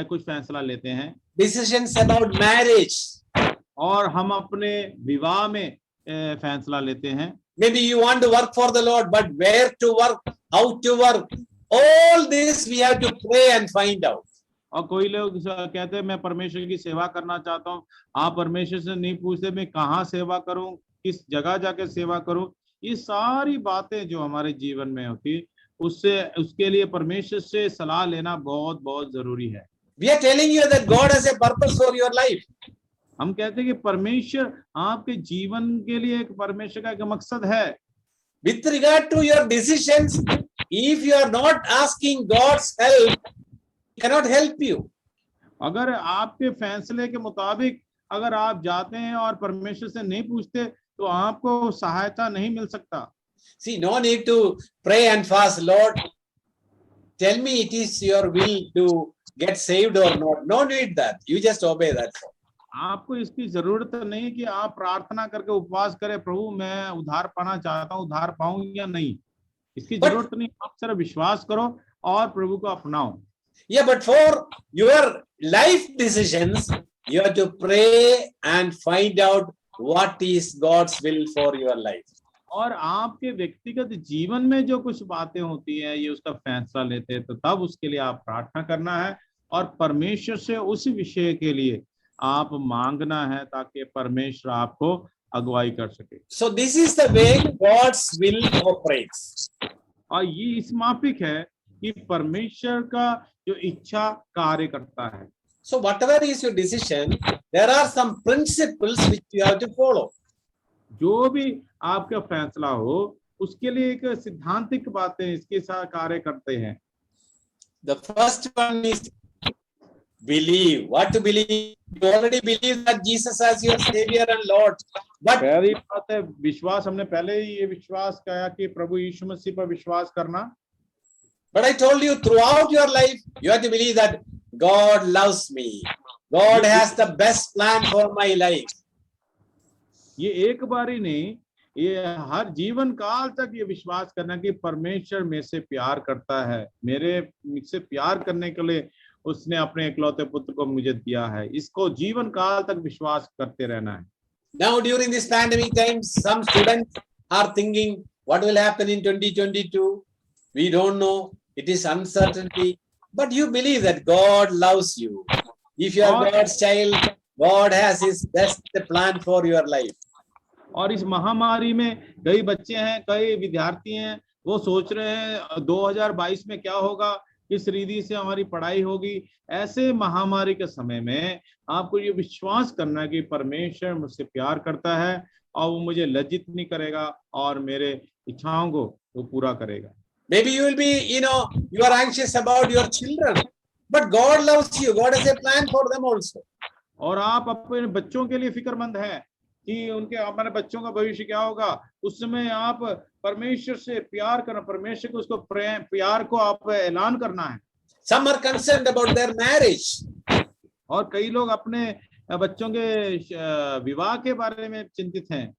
कुछ फैसला लेते हैं,
Decisions about marriage.
और हम अपने विवाह में फैसला लेते हैं।
Maybe you want to work for the Lord, but where to work, how to work, all this we have to pray and find out.
और कोई लोग कहते हैं मैं परमेश्वर की सेवा करना चाहता हूँ, आप परमेश्वर से नहीं पूछते मैं कहाँ सेवा करूँ, किस जगह जाकर सेवा करूँ। ये सारी बातें जो हमारे जीवन में होती, उसके लिए परमेश्वर से सलाह लेना बहुत बहुत जरूरी है।
We are telling you that God has a purpose for your life.
हम कहते हैं कि परमेश्वर आपके जीवन के लिए एक परमेश्वर का एक मकसद है।
With regard to your decisions, if you are not asking God's help, He cannot help you.
अगर आपके फैसले के मुताबिक अगर आप जाते हैं और परमेश्वर से नहीं पूछते तो आपको सहायता नहीं मिल सकता।
See, no need to pray and fast. Lord, tell me it is your will to get saved or not. No need that. You just obey that.
आपको इसकी जरूरत नहीं कि आप प्रार्थना करके उपवास करें, प्रभु मैं उद्धार पाना चाहता हूँ, उद्धार पाऊं या नहीं, इसकी जरूरत नहीं। आप सिर्फ विश्वास करो और प्रभु को अपनाओ।
Yeah, but for your life decisions, you have to pray and find out what is God's will for your life.
और आपके व्यक्तिगत जीवन में जो कुछ बातें होती हैं, ये उसका फैसला लेते हैं, तो तब उसके लिए आप प्रार्थना करना है और परमेश्वर से उस विषय के लिए आप मांगना है ताकि परमेश्वर आपको अगुवाई कर सके।
So this is the way God's will operates.
और ये इस माफिक है कि परमेश्वर का जो इच्छा कार्य करता है।
So whatever is your decision, there are some principles which you have to follow.
जो भी आपका फैसला हो उसके लिए एक सिद्धांतिक बातें इसके साथ कार्य करते हैं।
The first one is believe. What to believe? You already believe that Jesus as your Savior and Lord. But
पहली बात है विश्वास। हमने पहले ही ये विश्वास किया कि प्रभु यीशु मसीह पर विश्वास करना।
But I told you throughout your life, you have to believe that God loves me. God has the best plan for my life.
ये एक बार ही नहीं, ये हर जीवन काल तक ये विश्वास करना कि परमेश्वर मेरे से प्यार करता है, मुझसे प्यार करने के लिए उसने अपने इकलौते पुत्र को मुझे दिया है। इसको जीवन काल तक विश्वास करते रहना है।
Now during this pandemic time, some students are thinking, what will happen in 2022? We don't know. It is uncertainty. But you believe that God loves you. If you are God's child, God has His best plan for your life.
और इस महामारी में कई बच्चे हैं, कई विद्यार्थी हैं, वो सोच रहे हैं 2022 में क्या होगा, किस रीति से हमारी पढ़ाई होगी। ऐसे महामारी के समय में आपको ये विश्वास करना है कि परमेश्वर मुझसे प्यार करता है और वो मुझे लज्जित नहीं करेगा और मेरे इच्छाओं को वो पूरा करेगा।
Maybe you will be, you are anxious about your children, but God loves you. God has a plan for them also.
और आप अपने बच्चों के लिए फिक्रमंद हैं कि उनके हमारे बच्चों का भविष्य क्या होगा। उस समय आप परमेश्वर से प्यार करना, परमेश्वर को उसको प्यार को आप ऐलान करना है।
Some are concerned about their marriage.
और कई लोग अपने बच्चों के विवाह के बारे में चिंतित हैं।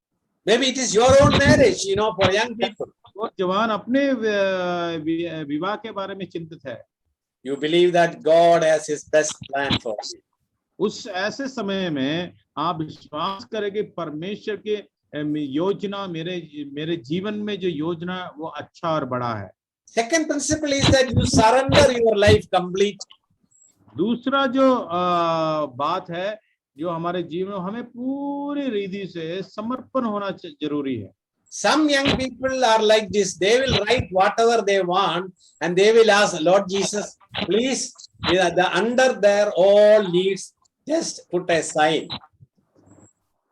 Maybe it is your own marriage, for young people.
वो जवान अपने विवाह के बारे में चिंतित है।
You believe that God has His best plan for you.
उस ऐसे समय में आप विश्वास करें कि परमेश्वर के योजना मेरे जीवन में जो योजना वो अच्छा और बड़ा है।
Second principle is that you surrender your life completely.
दूसरा जो बात है जो हमारे जीवन में हमें पूरी रीति से समर्पण होना जरूरी है।
Some young people are like this. They will write whatever they want and they will ask, Lord Jesus, please, under there all needs, just put a sign.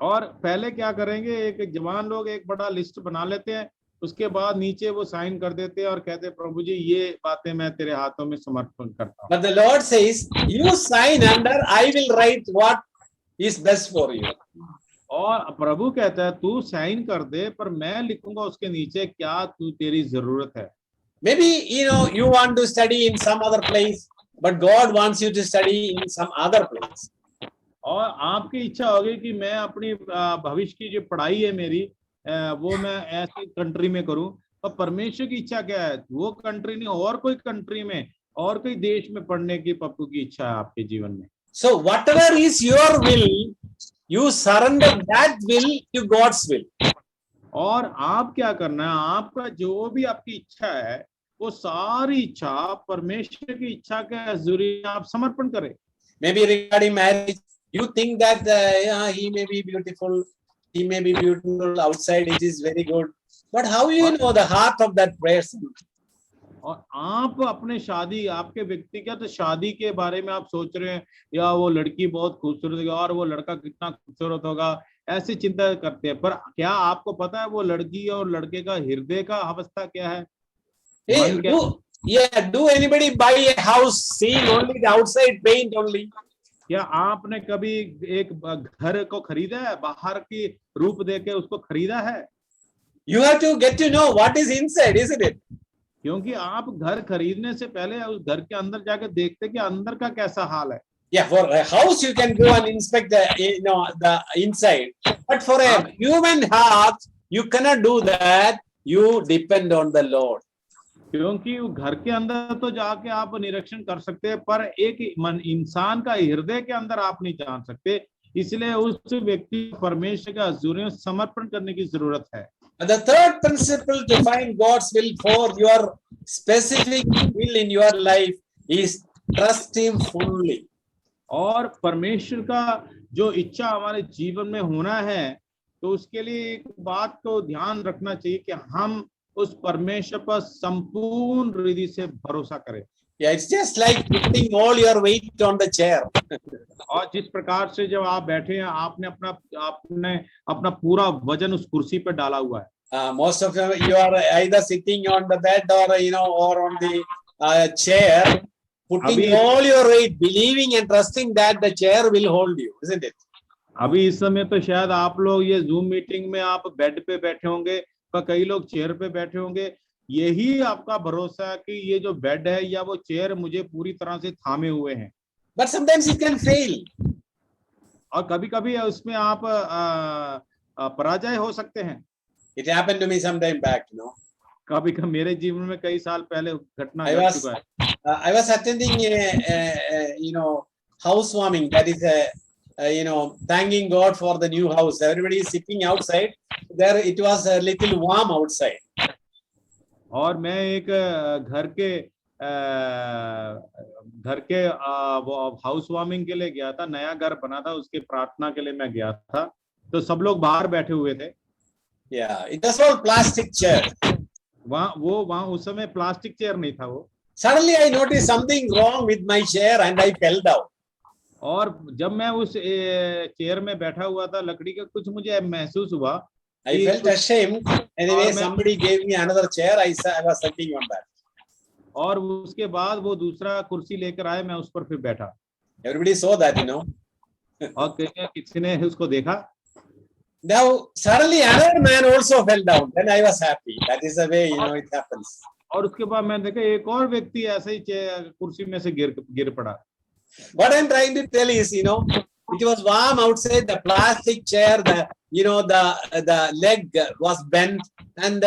और पहले क्या करेंगे, एक जवान लोग एक बड़ा लिस्ट बना लेते हैं, उसके बाद नीचे वो साइन कर देते हैं और कहते हैं प्रभु जी ये बातें मैं तेरे हाथों में समर्पण करता हूँ।
But the Lord says, you sign under, I will write what is best for you.
और प्रभु कहता है तू साइन कर दे पर मैं लिखूंगा उसके नीचे क्या तू तेरी जरूरत है।
Maybe you want to study in some other place, but God wants you to study in some other place.
और आपकी इच्छा होगी कि मैं अपनी भविष्य की जो पढ़ाई है मेरी वो मैं ऐसी कंट्री में करूं, और परमेश्वर की इच्छा क्या है, वो कंट्री नहीं और कोई कंट्री में और कोई देश में पढ़ने की प्रभु की इच्छा है आपके जीवन में।
So whatever is your will, you surrender that will to God's will.
और आप क्या करना है, आपका जो भी आपकी इच्छा है वो सारी इच्छा परमेश्वर की इच्छा के जरिए आप समर्पण करें।
Maybe regarding marriage, you think that he may be beautiful, he may be beautiful outside, it is very good, but how you know the heart of that person?
और आप अपने शादी आपके व्यक्तिगत शादी के बारे में आप सोच रहे हैं या वो लड़की बहुत खूबसूरत है और वो लड़का कितना खूबसूरत होगा, ऐसी चिंता करते हैं, पर क्या आपको पता है वो लड़की और लड़के का हृदय का अवस्था क्या है?
Hey, do anybody buy a house seeing only the outside paint only?
क्या आपने कभी एक घर को खरीदा है, बाहर की रूप देके उसको खरीदा है?
You have to get to know what is inside, isn't it?
क्योंकि आप घर खरीदने से पहले उस घर के अंदर जाके देखते कि अंदर का कैसा हाल है।
Yeah, for a house you can go and inspect the inside, but for a human heart you cannot do that. You depend on the Lord.
क्योंकि घर के अंदर तो जाके आप निरीक्षण कर सकते हैं, पर एक इंसान का हृदय के अंदर आप नहीं जान सकते, इसलिए उस व्यक्ति परमेश्वर का हजूर समर्पण करने की जरूरत है।
The third principle to find God's will for your specific will in your life is trust Him fully.
और परमेश्वर का जो इच्छा हमारे जीवन में होना है, तो उसके लिए एक बात को ध्यान रखना चाहिए कि हम उस परमेश्वर पर संपूर्ण रीति से भरोसा करें।
Yeah, it's just like putting all your weight on the chair.
और जिस प्रकार से जब आप बैठे हैं आपने अपना पूरा वजन उस कुर्सी पर डाला हुआ है।
Most of you are either sitting on the bed or on the chair, putting all your weight, believing and trusting that the chair will hold you, isn't it?
अभी इस समय तो शायद आप लोग ये जूम मीटिंग में आप बेड पे बैठे होंगे, पर कई लोग चेयर पे बैठे होंगे, यही आपका भरोसा है कि ये जो बेड है या वो चेयर मुझे पूरी तरह से थामे हुए हैं।
But sometimes it can fail.
और कभी-कभी उसमें आप पराजय हो सकते हैं।
It happened to me some time back,
कभी-कभी मेरे जीवन में कई साल पहले घटना घट चुका है।
I was attending a housewarming, that is thanking God for the new house. Everybody is sitting outside. There it was a little warm outside.
और मैं एक घर के हाउस वार्मिंग के लिए गया था, नया घर बना था, उसके प्रार्थना के लिए मैं गया था, तो सब लोग बाहर बैठे हुए थे।
Yeah, it was all plastic chair.
वहाँ उस समय प्लास्टिक चेयर नहीं था वो।
Suddenly I noticed something wrong with my chair and I fell down.
और जब मैं उस चेयर में बैठा हुआ था लकड़ी का, कुछ मुझे महसूस हुआ।
I felt ashamed. Anyway, somebody gave me another chair. I was sitting on that.
और उसके बाद वो दूसरा कुर्सी लेकर आए, मैं उस पर फिर बैठा।
Everybody saw that,
और किसी ने उसको देखा।
Now suddenly another man also fell down. Then I was happy. That is the way it happens.
और उसके बाद मैंने देखा एक और व्यक्ति ऐसे ही कुर्सी में से गिर पड़ा।
What I'm trying to tell is, it was warm outside. The plastic chair, the leg was bent, and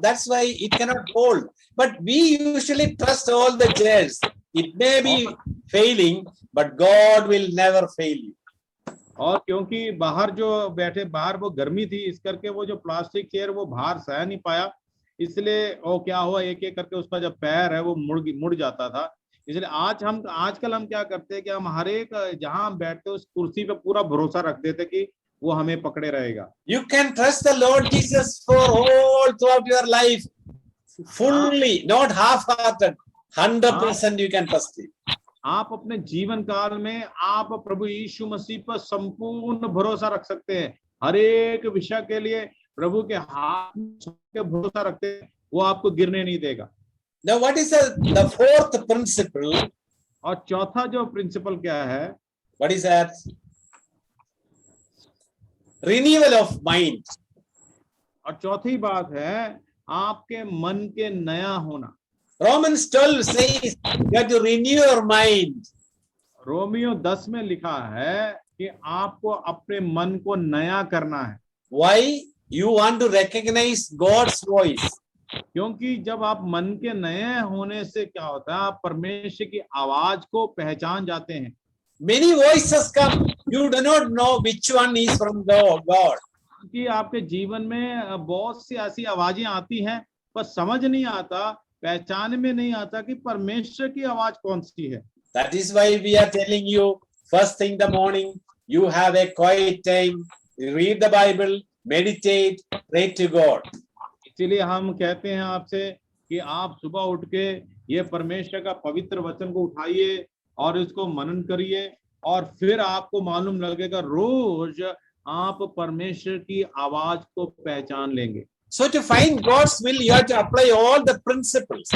that's why it cannot hold. But we usually trust all the chairs. It may be failing, but God will never fail you.
और क्योंकि बाहर जो बैठे बाहर वो गर्मी थी, इस करके वो जो प्लास्टिक चेयर वो बाहर सह नहीं पाया, इसलिए वो क्या हुआ, एक एक करके उसका जो पैर है वो मुड़ जाता था। इसलिए आजकल हम क्या करते हैं कि हम हर एक जहां हम बैठते उस कुर्सी पे पूरा भरोसा रख देते कि वो हमें पकड़े रहेगा।
You can trust the Lord Jesus for all throughout your life, fully, not half-hearted. 100% you can trust Him.
आप अपने जीवन काल में आप प्रभु यीशु मसीह पर संपूर्ण भरोसा रख सकते हैं। हर एक विषय के लिए प्रभु के हाथ में भरोसा रखते हैं, वो आपको गिरने नहीं देगा।
Now, what is the fourth principle?
और चौथा जो प्रिंसिपल क्या है?
What is that? Renewal of mind.
और चौथी बात है आपके मन के नया होना।
Romans 12 says you have to renew your mind.
Romeo 10 में लिखा है कि आपको अपने मन को नया करना है।
Why? You want to recognize God's voice.
क्योंकि जब आप मन के नए होने से क्या होता है, आप परमेश्वर की आवाज को पहचान जाते हैं।
Many voices come. You do not know which one is from God.
कि आपके जीवन में बहुत सी ऐसी आवाजें आती हैं, पर समझ नहीं आता, पहचान में नहीं आता कि परमेश्वर की आवाज कौन सी है।
That is why we are telling you, first thing in the morning, you have a quiet time, read the Bible, meditate, pray to God.
इसीलिए हम कहते हैं आपसे कि आप सुबह उठ के ये परमेश्वर का पवित्र वचन को उठाइए और इसको मनन करिए, और फिर आपको मालूम लगेगा रोज आप परमेश्वर की आवाज को पहचान लेंगे।
So to find God's will, you have to apply all the principles.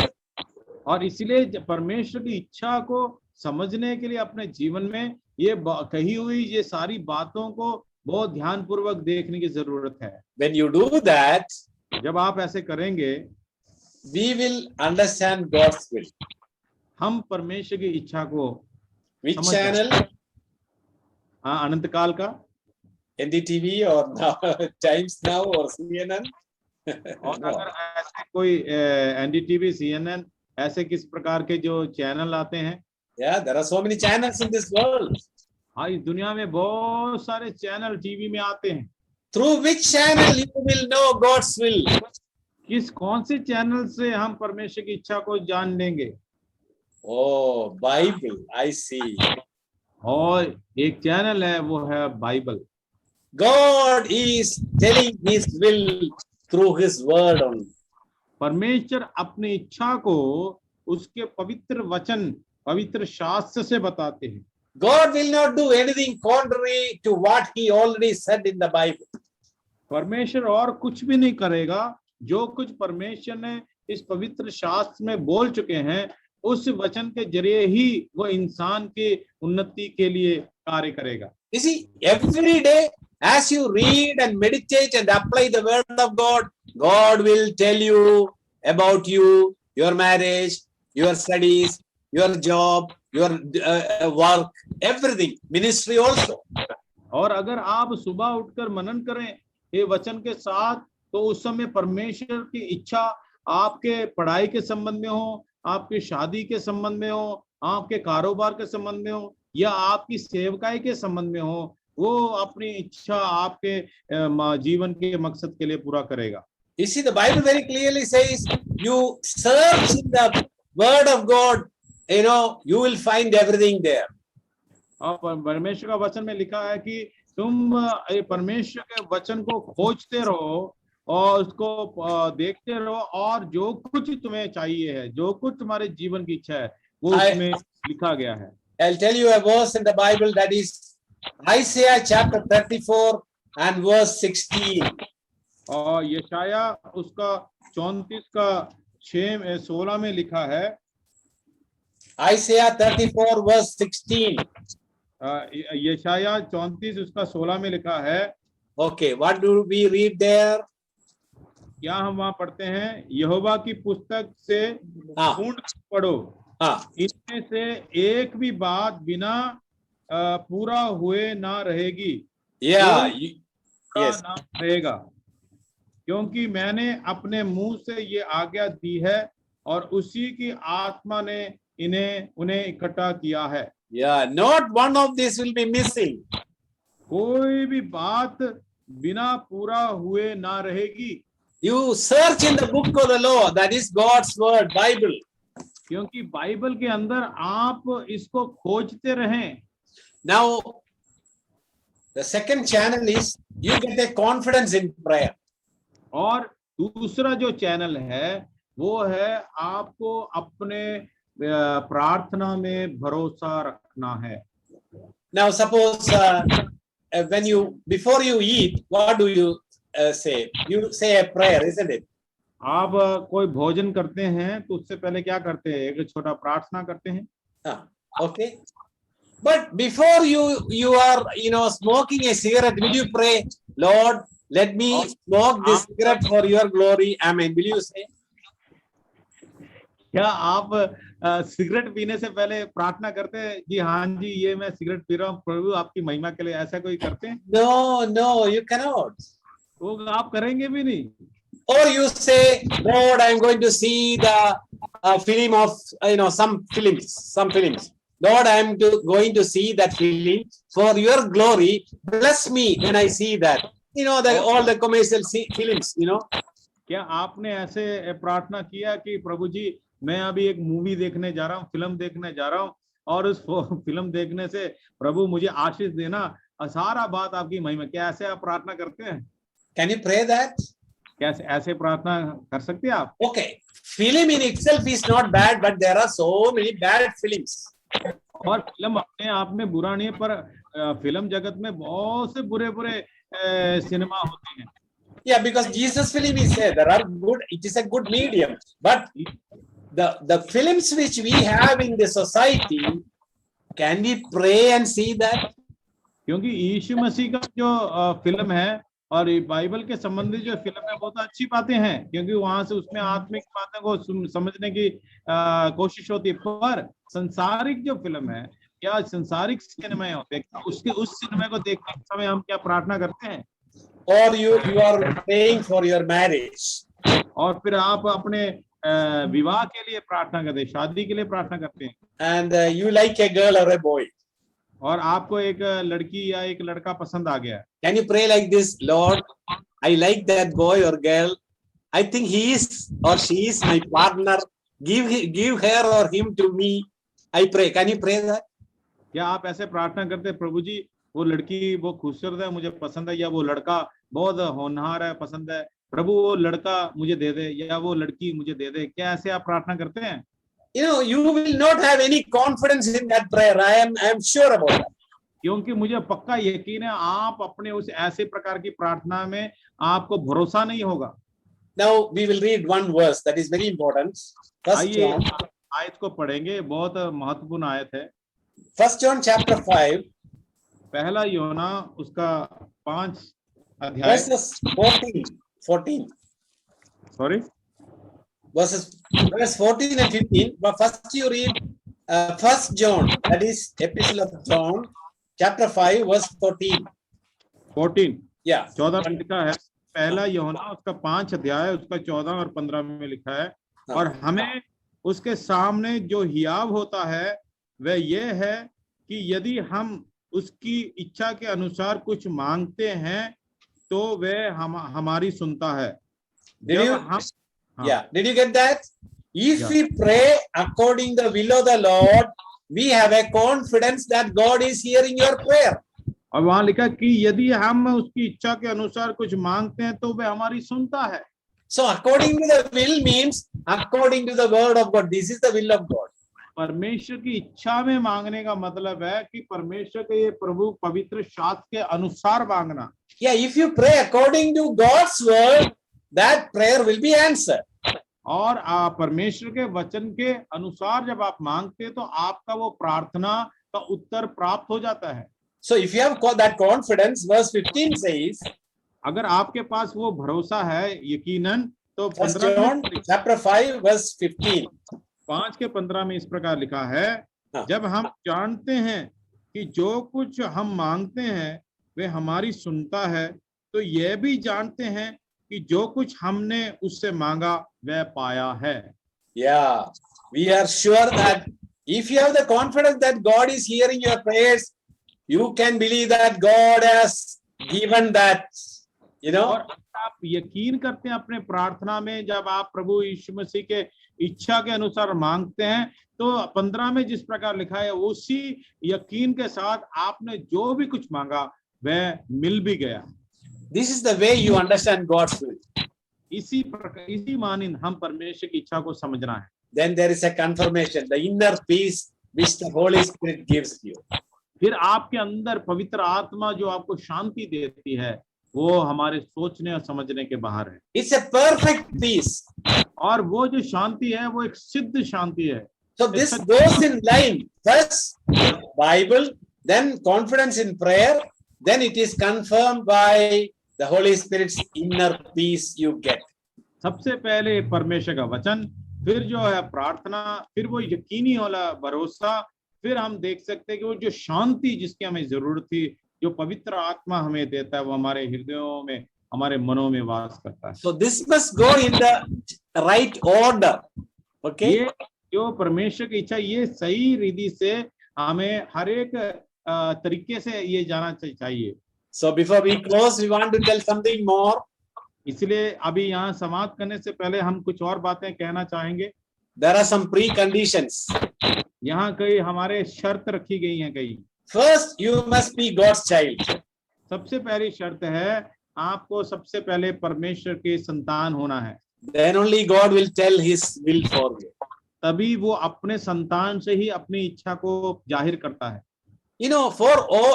और इसीलिए परमेश्वर की इच्छा को समझने के लिए अपने जीवन में ये कही हुई ये सारी बातों को बहुत ध्यानपूर्वक देखने की जरूरत है।
When you do that,
जब आप ऐसे करेंगे,
we will understand God's will.
हम परमेश्वर की इच्छा को
Which channel?
अनंत काल का,
NDTV or Times Now or CNN?
और अगर ऐसे कोई NDTV, CNN ऐसे किस प्रकार के जो चैनल आते हैं।
Yeah, there are so many channels in this world.
हाँ, इस दुनिया में बहुत सारे चैनल टीवी में आते हैं।
Through which channel you will know God's will?
कौन से चैनल से हम परमेश्वर की इच्छा को जान लेंगे?
Oh, Bible, I see.
और एक चैनल है, वो है Bible.
God is telling His will through His word only.
परमेश्वर अपनी इच्छा को उसके पवित्र वचन, पवित्र शास्त्र से बताते हैं।
God will not do anything contrary to what He already said in the Bible.
परमेश्वर और कुछ भी नहीं करेगा, जो कुछ परमेश्वर ने इस पवित्र शास्त्र में बोल चुके हैं, उस वचन के जरिए ही वो इंसान की उन्नति के लिए कार्य करेगा।
You see, every day as you read and meditate and apply the word of God, God will tell you about you, your marriage, your studies, your job, your work, everything, ministry also.
और अगर आप सुबह उठकर मनन करें ये वचन के साथ, तो उस समय परमेश्वर की इच्छा आपके पढ़ाई के संबंध में हो, आपकी शादी के संबंध में हो, आपके कारोबार के संबंध में हो, या आपकी सेवकाई के संबंध में हो, वो अपनी इच्छा आपके जीवन के मकसद के लिए पूरा करेगा।
You see, the Bible very clearly says, you search in the word of God, you will find everything there.
और परमेश्वर का वचन में लिखा है कि तुम परमेश्वर के वचन को खोजते रहो और उसको देखते रहो, और जो कुछ तुम्हें चाहिए है, जो कुछ तुम्हारे जीवन की इच्छा है, वो उसमें लिखा गया है।
I'll tell you a verse in the Bible, that is Isaiah chapter 34 and verse 16.
और यशाया उसका 34 का 16 में लिखा है।
Isaiah 34 verse 16.
यशाया 34 उसका 16 में लिखा है।
Okay, what do we read there?
क्या हम वहां पढ़ते हैं? यहोवा की पुस्तक से ढूंढ पढ़ो, इनमें से एक भी बात बिना पूरा हुए ना रहेगी।
Yeah, yes.
ना रहेगा। क्योंकि मैंने अपने मुंह से ये आज्ञा दी है और उसी की आत्मा ने उन्हें इकट्ठा किया है।
Yeah, not one of these will be missing.
कोई भी बात बिना पूरा हुए ना रहेगी।
You search in the book of the law, that is God's word, Bible.
क्योंकि बाइबल के अंदर आप इसको खोजते रहें।
Now, the second channel is you get a confidence in prayer.
और दूसरा जो चैनल है वो है आपको अपने प्रार्थना में भरोसा रखना है।
Now, suppose when before you eat, what do you say? You say a prayer, isn't it?
आप कोई भोजन करते हैं तो उससे पहले क्या करते हैं? एक छोटा प्रार्थना करते हैं।
Okay. But before you are smoking a cigarette, will you pray, Lord, let me smoke this cigarette for your glory? Amen. Will you say?
क्या आप सिगरेट पीने से पहले प्रार्थना करते हैं कि हाँ जी ये मैं सिगरेट पी रहा हूँ प्रभु आपकी महिमा के लिए, ऐसा कोई करते हैं?
No, you cannot.
वो आप करेंगे भी नहीं।
Or you say, Lord, I am going to see the film of some films. Lord, I am going to see that film for your glory. Bless me when I see that. All the commercial films.
क्या आपने ऐसे प्रार्थना किया कि प्रभु जी मैं अभी एक movie देखने जा रहा हूँ, फिल्म देखने जा रहा हूँ और उस फिल्म देखने से प्रभु मुझे आशीष देना, सारा बात आपकी महिमा, क्या ऐसे आप प्रार्थना करते हैं?
Can you pray that?
क्या ऐसे प्रार्थना कर सकते हैं आप?
Okay, film in itself is not bad, but there are so many bad films.
और फिल्म अपने आप में बुरा नहीं है, पर फिल्म जगत में बहुत से बुरे सिनेमा होते हैं।
Yeah, because Jesus film is there are good. It is a good medium, but the films which we have in the society, can we pray and see that?
क्योंकि यीशु मसीह का जो फिल्म है और बाइबल के संबंधित जो फिल्म है बहुत अच्छी बातें हैं, क्योंकि वहां से उसमें आत्मिक बातों को समझने की कोशिश होती है। पर संसारिक जो फिल्म है या संसारिक सिनेमा होते हैं, उस सिनेमा को देखने के समय हम क्या प्रार्थना करते हैं?
Or you are praying for your marriage.
और फिर आप अपने विवाह के लिए प्रार्थना करते हैं, शादी के लिए प्रार्थना करते हैं।
And you like a girl or a boy.
और आपको एक लड़की या एक लड़का पसंद आ गया।
Can you pray like this? Lord, I like that boy or girl. I think he is or she is my partner. Give her or him to me. I pray. Can you pray that?
क्या आप ऐसे प्रार्थना करते हैं, प्रभु जी वो लड़की वो खूबसूरत है मुझे पसंद है, या वो लड़का बहुत होनहार है पसंद है, प्रभु वो लड़का मुझे दे दे या वो लड़की मुझे दे दे? क्या ऐसे आप प्रार्थना करते हैं?
You will not have any confidence in that prayer. I am sure about that.
क्योंकि मुझे पक्का यकीन है आप अपने उस ऐसे प्रकार की प्रार्थना में आपको भरोसा नहीं होगा।
Now we will read one verse that is very important.
आइए आयत को पढ़ेंगे, बहुत महत्वपूर्ण आयत है।
1 John chapter 5.
पहला यूहन्ना उसका 5 अध्याय
verses 14.
Sorry.
Verse 14 and 15. But first you read 1 John, that is Epistle of John, chapter 5, verse 14.
14.
Yeah.
14 में लिखा है, पहला यूहन्ना उसका 5 अध्याय उसका 14 और 15 में लिखा है, और हमें उसके सामने जो हियाव होता है वह यह है कि यदि हम उसकी इच्छा के अनुसार कुछ मांगते हैं तो वह हमारी सुनता है।
Did you get that? If we pray according the will of the Lord, we have a confidence that God is hearing your prayer.
और वहां लिखा कि यदि हम उसकी इच्छा के अनुसार कुछ मांगते हैं तो वह हमारी सुनता है।
So according to the will means according to the word of God. This is the will of God.
परमेश्वर की इच्छा में मांगने का मतलब है कि परमेश्वर के ये प्रभु पवित्र शास्त्र के अनुसार मांगना।
Yeah, if you pray according to God's word, that prayer will be answered.
और परमेश्वर के वचन के अनुसार जब आप मांगते हैं तो आपका वो प्रार्थना का उत्तर प्राप्त हो जाता है।
So if you have that confidence, verse 15 says,
अगर आपके पास वो भरोसा है यकीनन, तो
1 John chapter 5 verse 15.
5 के 15 में इस प्रकार लिखा है, जब हम जानते हैं कि जो कुछ हम मांगते हैं वे हमारी सुनता है, तो यह भी जानते हैं कि जो कुछ हमने उससे मांगा वह पाया है।
Yeah, we are sure that if you have the confidence that God is hearing your prayers, you can believe that God has given that, you know.
और आप यकीन करते हैं अपने प्रार्थना में, जब आप प्रभु यीशु मसीह के इच्छा के अनुसार मांगते हैं, तो 15 में जिस प्रकार लिखा है उसी यकीन के साथ आपने जो भी कुछ मांगा वह मिल भी गया।
This is the way you understand God's will.
इसी प्रकार, इसी मानिंद हम परमेश्वर की इच्छा को समझना है।
Then there is a confirmation, the inner peace which the Holy Spirit gives you.
फिर आपके अंदर पवित्र आत्मा जो आपको शांति देती है, वो हमारे सोचने और समझने के बाहर है।
It's a perfect peace.
और वो जो शांति है वो एक सिद्ध शांति है।
So this goes in line. First Bible, then confidence in prayer, then it is confirmed by the Holy Spirit's inner peace you get.
सबसे पहले परमेश्वर का वचन, फिर जो है प्रार्थना, फिर वो यकीनी वाला भरोसा, फिर हम देख सकते हैं कि वो जो शांति जिसकी हमें जरूरत थी, जो पवित्र आत्मा हमें देता है, वो हमारे हृदयों में, हमारे मनों में वास करता है।
So this must go in the right order. Okay.
ये जो परमेश्वर की इच्छा, ये सही रीति से हमें हर एक तरीके से ये जाना चाहिए।
So before we close, we want to tell something more.
इसलिए अभी यहाँ समाप्त करने से पहले हम कुछ और बातें कहना चाहेंगे।
There are some preconditions.
यहाँ कई हमारे शर्त रखी गई हैं कई।
First, you must be God's child.
सबसे पहली शर्त है, आपको सबसे पहले परमेश्वर के संतान होना है।
Then only God will tell His will for you.
तभी वो अपने संतान से ही अपनी इच्छा को जाहिर करता है।
You know, for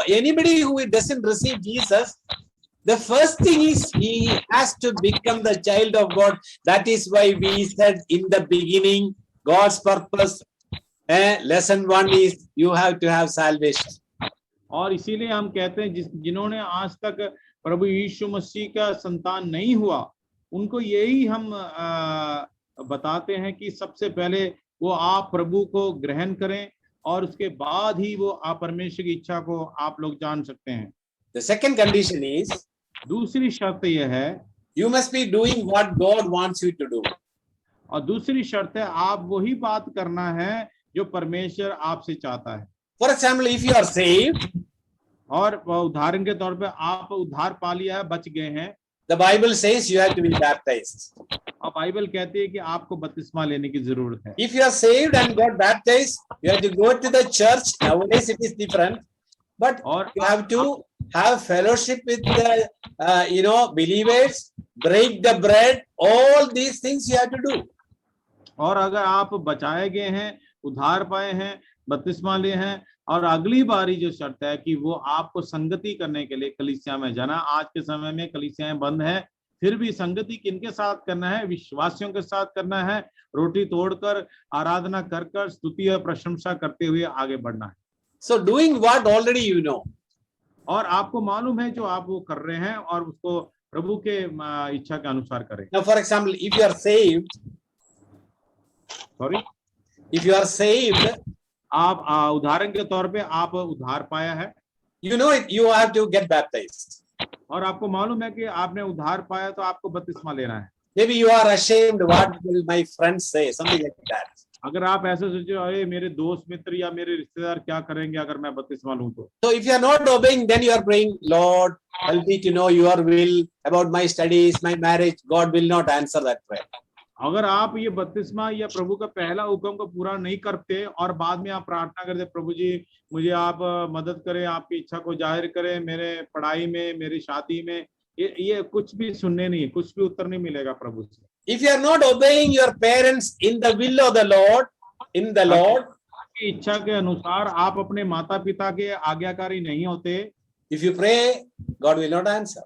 anybody who doesn't receive Jesus, the first thing is he has to become the child of God. That is why we said in the beginning, God's purpose. Lesson 1 is you have to have salvation.
और इसीलिए हम कहते हैं जिन्होंने आज तक प्रभु यीशु मसीह का संतान नहीं हुआ, उनको यही हम बताते हैं कि सबसे पहले वो आप प्रभु को ग्रहण करें और उसके बाद ही वो आप परमेश्वर की इच्छा को आप लोग जान सकते हैं।
The second condition is
दूसरी शर्त यह है,
you must be doing what God wants you to do.
और दूसरी शर्त है, आप वही बात करना है जो परमेश्वर आपसे चाहता है।
For example, if you are saved,
और उदाहरण के तौर पे आप उद्धार पा लिया है, बच गए हैं,
the Bible says you have to be baptized.
और बाइबल कहती है कि आपको बपतिस्मा लेने की जरूरत है।
If you are saved and got baptized, you have to go to the church. Nowadays it is different, but you have to have fellowship with the believers, break the bread, all these things you have to do.
और अगर आप बचाए गए हैं, उद्धार पाए हैं, बपतिस्मा लिए हैं, और अगली बारी जो शर्त है कि वो आपको संगति करने के लिए कलीसिया में जाना। आज के समय में कलीसियाएं बंद हैं, फिर भी संगति किनके साथ करना है? विश्वासियों के साथ करना है, रोटी तोड़कर, आराधना कर कर, स्तुति और प्रशंसा करते हुए आगे बढ़ना है।
So doing what already you know.
और आपको मालूम है जो आप वो कर रहे हैं, और उसको प्रभु के इच्छा के अनुसार करें।
Now, for example, if you are saved,
आप उदाहरण के तौर पे आप उद्धार पाया है,
you know it, you have to get baptized.
और आपको मालूम है कि आपने उद्धार पाया तो आपको बपतिस्मा लेना है।
Maybe you are ashamed, what will my friends say, something like that.
अगर आप ऐसे सोचो, अरे मेरे दोस्त मित्र या मेरे रिश्तेदार क्या करेंगे अगर मैं बपतिस्मा लूं तो।
So if you are not obeying, then you are praying, Lord, help me to know your will about my studies, my marriage. God will not answer that prayer.
अगर आप ये बपतिस्मा या प्रभु का पहला हुक्म को पूरा नहीं करते और बाद में आप प्रार्थना करते, प्रभु जी मुझे आप मदद करें, आपकी इच्छा को जाहिर करें, मेरे पढ़ाई में, मेरी शादी में, ये कुछ भी सुनने नहीं, कुछ भी उत्तर नहीं मिलेगा प्रभु से।
If you are not obeying your parents in the will of the Lord, in the Lord,
की इच्छा के अनुसार आप अपने माता पिता के आज्ञाकारी नहीं होते,
if you pray, God will not answer.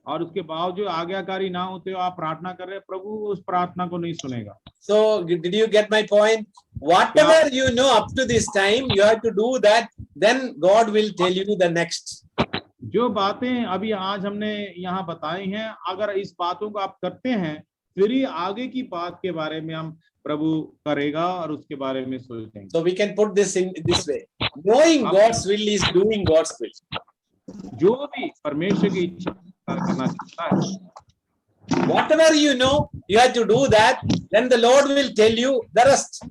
और उसके बावजूद आज्ञाकारी ना होते हो, आप प्रार्थना कर रहे, प्रभु उस प्रार्थना को नहीं सुनेगा।
So did you get my point? Whatever you know up to this time, you have to do that. Then God will tell you the next.
जो बातें अभी आज हमने यहाँ बताई हैं, अगर इस बातों को आप करते हैं, फिर ही आगे की बात के बारे में हम प्रभु करेगा और उसके बारे में सोचेंगे।
So we can put this in this way. Knowing God's will is doing God's will.
जो भी परमेश्वर की इच्छा करना चाहता है,
Whatever you know, you have to do that. Then the Lord will tell you the rest.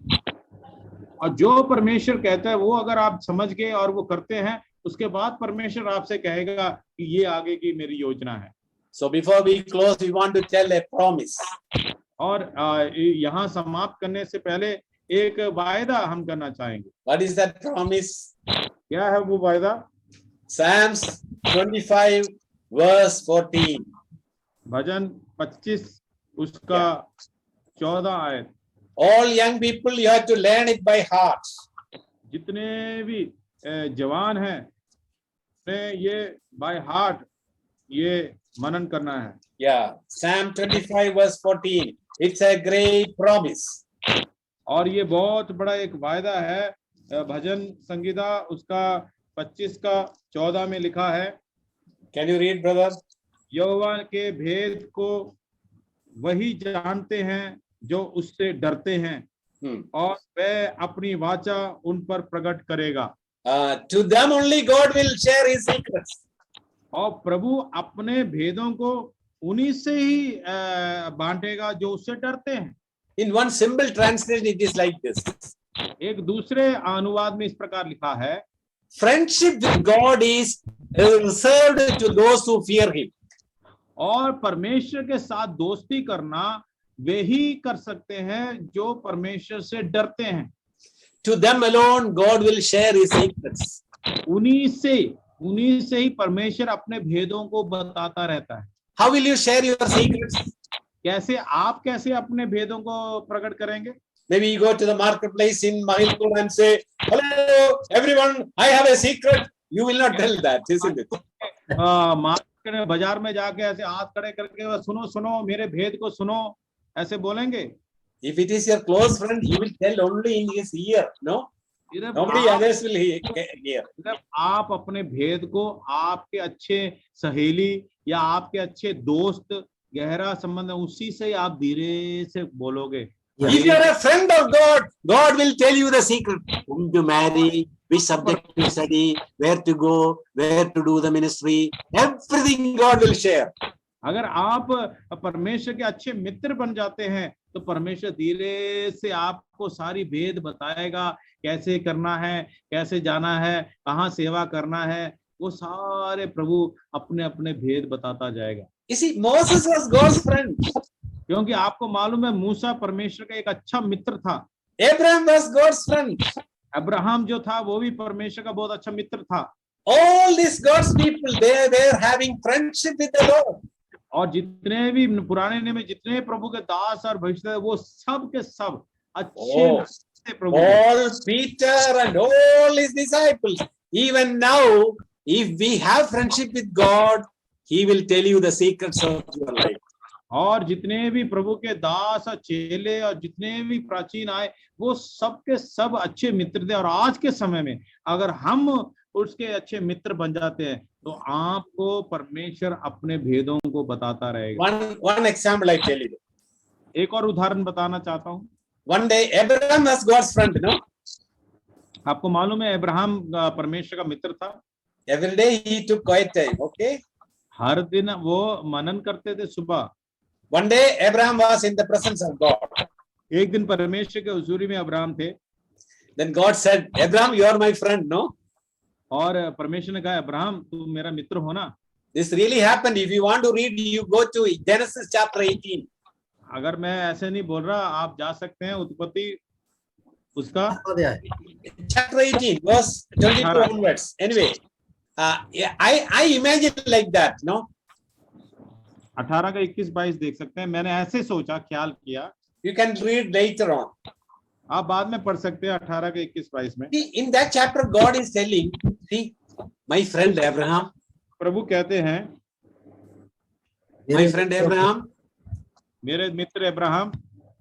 और जो परमेश्वर कहता है वो अगर आप समझ गए और वो करते हैं, उसके बाद परमेश्वर आपसे कहेगा कि ये आगे की मेरी योजना है।
So before we close, we want to tell a promise.
और यहाँ समाप्त करने से पहले एक वायदा हम करना चाहेंगे।
What is that promise?
क्या है वो वायदा?
Psalms 25 verse 14.
भजन 25 उसका 14 आयत।
All young people, you have to learn it by heart.
जितने भी जवान हैं उन्हें ये बाय हार्ट ये मनन करना है।
Yeah, Psalm 25 verse 14. It's a great promise.
और ये बहुत बड़ा एक वायदा है। भजन संगीता उसका 25 का 14 में लिखा है।
Can you read, brother?
यहोवा के भेद को वही जानते हैं जो उससे डरते हैं और वह अपनी वाचा उन पर प्रकट करेगा।
To them only God will share his secrets.
और प्रभु अपने भेदों को उन्हीं से ही बांटेगा जो उससे डरते हैं।
In one simple translation, it is like this.
एक दूसरे अनुवाद में इस प्रकार लिखा है,
Friendship with God is reserved to those who fear him.
और परमेश्वर के साथ दोस्ती करना वे ही कर सकते हैं जो परमेश्वर से डरते हैं।
To them alone God will share his secrets.
उन्हीं से ही परमेश्वर अपने भेदों को बताता रहता है।
How will you share your secrets?
कैसे अपने भेदों को प्रकट करेंगे?
Maybe you go to the marketplace in Mahilpur and say, "Hello, everyone, I have a secret." You will not tell that, isn't it?
Market में बाजार में जाके ऐसे हाथ खड़े करके सुनो मेरे भेद को सुनो, ऐसे बोलेंगे?
If it is your close friend, you will tell only in his ear, no? Nobody others will hear.
आप अपने भेद को आपके अच्छे सहेली या आपके अच्छे दोस्त गहरा संबंध है उसी से ही आप धीरे से बोलोगे।
If you are a friend of God, God will tell you the secret. Whom to marry, which subject to study, where to go, where to do the ministry. Everything God will share.
अगर आप परमेश्वर के अच्छे मित्र बन जाते हैं तो परमेश्वर धीरे से आपको सारी भेद बताएगा, कैसे करना है, कैसे जाना है, कहाँ सेवा करना है, वो सारे प्रभु अपने अपने भेद बताता जाएगा।
You see, Moses was God's friend.
क्योंकि आपको मालूम है मूसा परमेश्वर का एक अच्छा मित्र था।
Abraham was God's friend.
Abraham जो था वो भी परमेश्वर का बहुत अच्छा मित्र था।
All these God's people, they were having friendship with the Lord.
और जितने भी पुराने नियम में जितने प्रभु के दास और भविष्य वो सब के सब अच्छे प्रभु।
All Peter and all his disciples. Even now, if we have friendship with God, he will tell you the secrets of your life.
और जितने भी प्रभु के दास और चेले और जितने भी प्राचीन आए वो सब के सब अच्छे मित्र थे। और आज के समय में अगर हम उसके अच्छे मित्र बन जाते हैं तो आपको परमेश्वर अपने भेदों को बताता रहेगा।
One example I tell you.
एक और उदाहरण बताना चाहता हूँ।
One day Abraham was God's friend, no?
आपको मालूम है अब्राहम परमेश्वर का मित्र था।
Every day he took quiet time, okay?
हर दिन वो मनन करते थे सुबह।
One day Abraham was in the presence of God.
एक दिन परमेश्वर के हुजूरी में अब्राहम थे।
Then God said, Abraham, you are my friend, no?
और परमेश्वर ने कहा अब्राहम तू मेरा मित्र हो ना।
This really happened. If you want to read, you go to Genesis chapter 18.
अगर मैं ऐसे नहीं बोल रहा आप जा सकते हैं उत्पत्ति उसका
chapter 18 verse 22 onwards. Anyway, I imagine like that, no?
18 का 21-22 देख सकते हैं। मैंने ऐसे सोचा, ख्याल किया।
You can read later on.
आप बाद में पढ़ सकते हैं 18 का 21-22 में।
In that chapter, God is telling, see, my friend Abraham.
प्रभु कहते हैं,
my friend Abraham,
मेरे मित्र Abraham,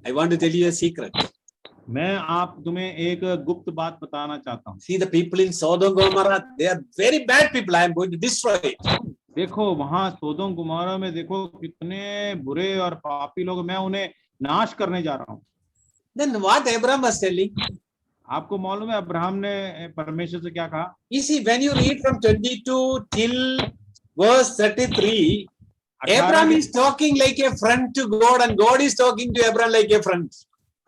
I want to tell you a secret.
मैं आप तुम्हें एक गुप्त बात बताना चाहता हूँ।
See the people in Sodom and Gomorrah, they are very bad people. I am going to destroy it.
देखो वहां सोदोम गुमोरा में देखो कितने बुरे और पापी लोग, मैं उन्हें नाश करने जा रहा हूँ।
Then what Abraham was telling?
आपको मालूम है अब्राहम ने परमेश्वर से क्या कहा?
You see, when you read from 22 till verse 33, Abraham is talking like a friend to God, and God is talking to Abraham like a friend.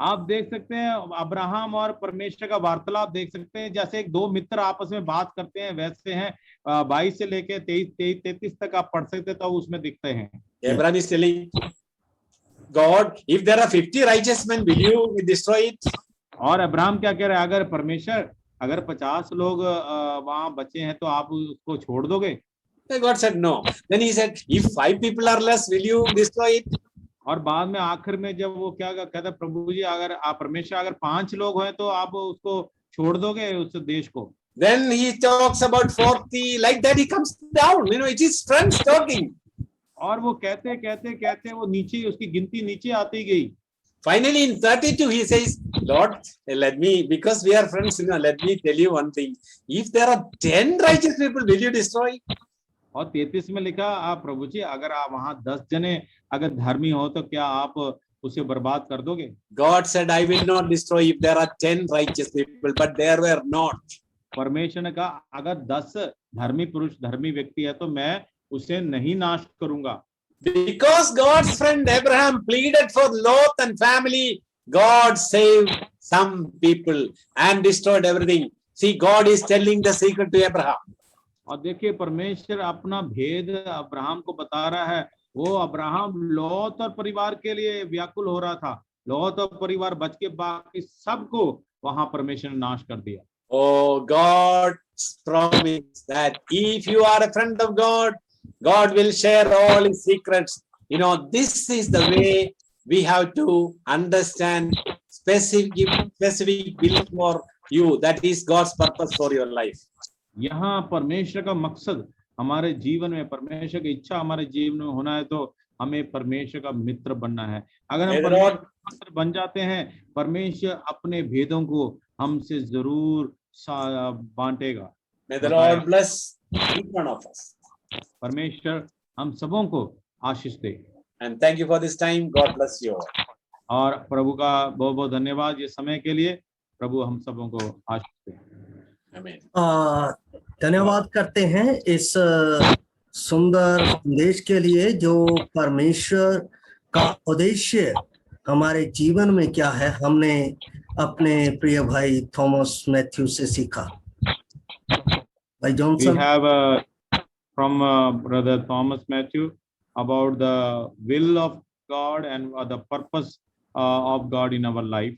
आप देख सकते हैं अब्राहम और परमेश्वर का वार्तालाप देख सकते हैं, जैसे एक दो मित्र आपस में बात करते हैं वैसे हैं। 22 से लेके 23-33 तक आप पढ़ सकते तो उसमें दिखते हैं।
Abraham is telling God, if there are 50 righteous men, will you destroy it?
और अब्राहम क्या कह रहा है, अगर परमेश्वर अगर 50 लोग वहां बचे हैं तो आप उसको छोड़ दोगे?
God said no. Then he said, if 5 people are less, will you destroy it?
और बाद में आखिर में जब वो क्या कहता है, प्रभु जी अगर आप परमेश्वर अगर 5 लोग हैं तो आप उसको छोड़ दोगे उस देश को?
Then he talks about 40, like that he comes down. You know, it is friends talking.
और वो कहते वो नीचे उसकी गिनती नीचे आती गई।
Finally, in 32, he says, Lord, let me, because we are friends, you know, let me tell you one thing. If there are 10 righteous people, will you destroy?
और 33 में लिखा, आप प्रभु जी अगर आप वहां 10 जने अगर धर्मी हो तो क्या आप उसे बर्बाद कर दोगे?
God said, I will not destroy if there are 10 righteous people, but there were not.
परमेश्वर ने कहा अगर 10 धर्मी पुरुष धर्मी व्यक्ति है तो मैं उसे नहीं नाश करूंगा।
Because God's friend Abraham pleaded for Lot and family, God saved some people and destroyed everything. See, God is telling the secret to Abraham.
और देखिए परमेश्वर अपना भेद अब्राहम को बता रहा है। वो अब्राहम लौत और परिवार के लिए व्याकुल हो रहा था। लौत और परिवार बच के बाकी सबको वहां परमेश्वर ने नाश कर दिया।
Oh, God's promise that if you are a friend of God, God will share all his secrets. You know, this is the way we have to understand specific will for you. That is God's purpose for your life.
यहाँ परमेश्वर का मकसद हमारे जीवन में, परमेश्वर की इच्छा हमारे जीवन में होना है तो हमें परमेश्वर का मित्र बनना है। अगर हम परमेश्वर का मित्र बन जाते हैं, परमेश्वर अपने भेदों को हमसे जरूर बांटेगा।
May the Lord bless each one of us.
परमेश्वर हम सबों को आशीष दे।
And thank you for this time. God bless you.
और प्रभु का बहुत बहुत धन्यवाद ये समय के लिए। प्रभु हम सबों को आशीष दे।
Amen.
धन्यवाद करते हैं इस सुंदर संदेश के लिए। जो परमेश्वर का उद्देश्य हमारे जीवन में क्या है, हमने अपने प्रिय भाई थॉमस मैथ्यू से सीखा। भाई Johnson,
We have from brother Thomas Matthew about the will of God and the purpose of God in our life.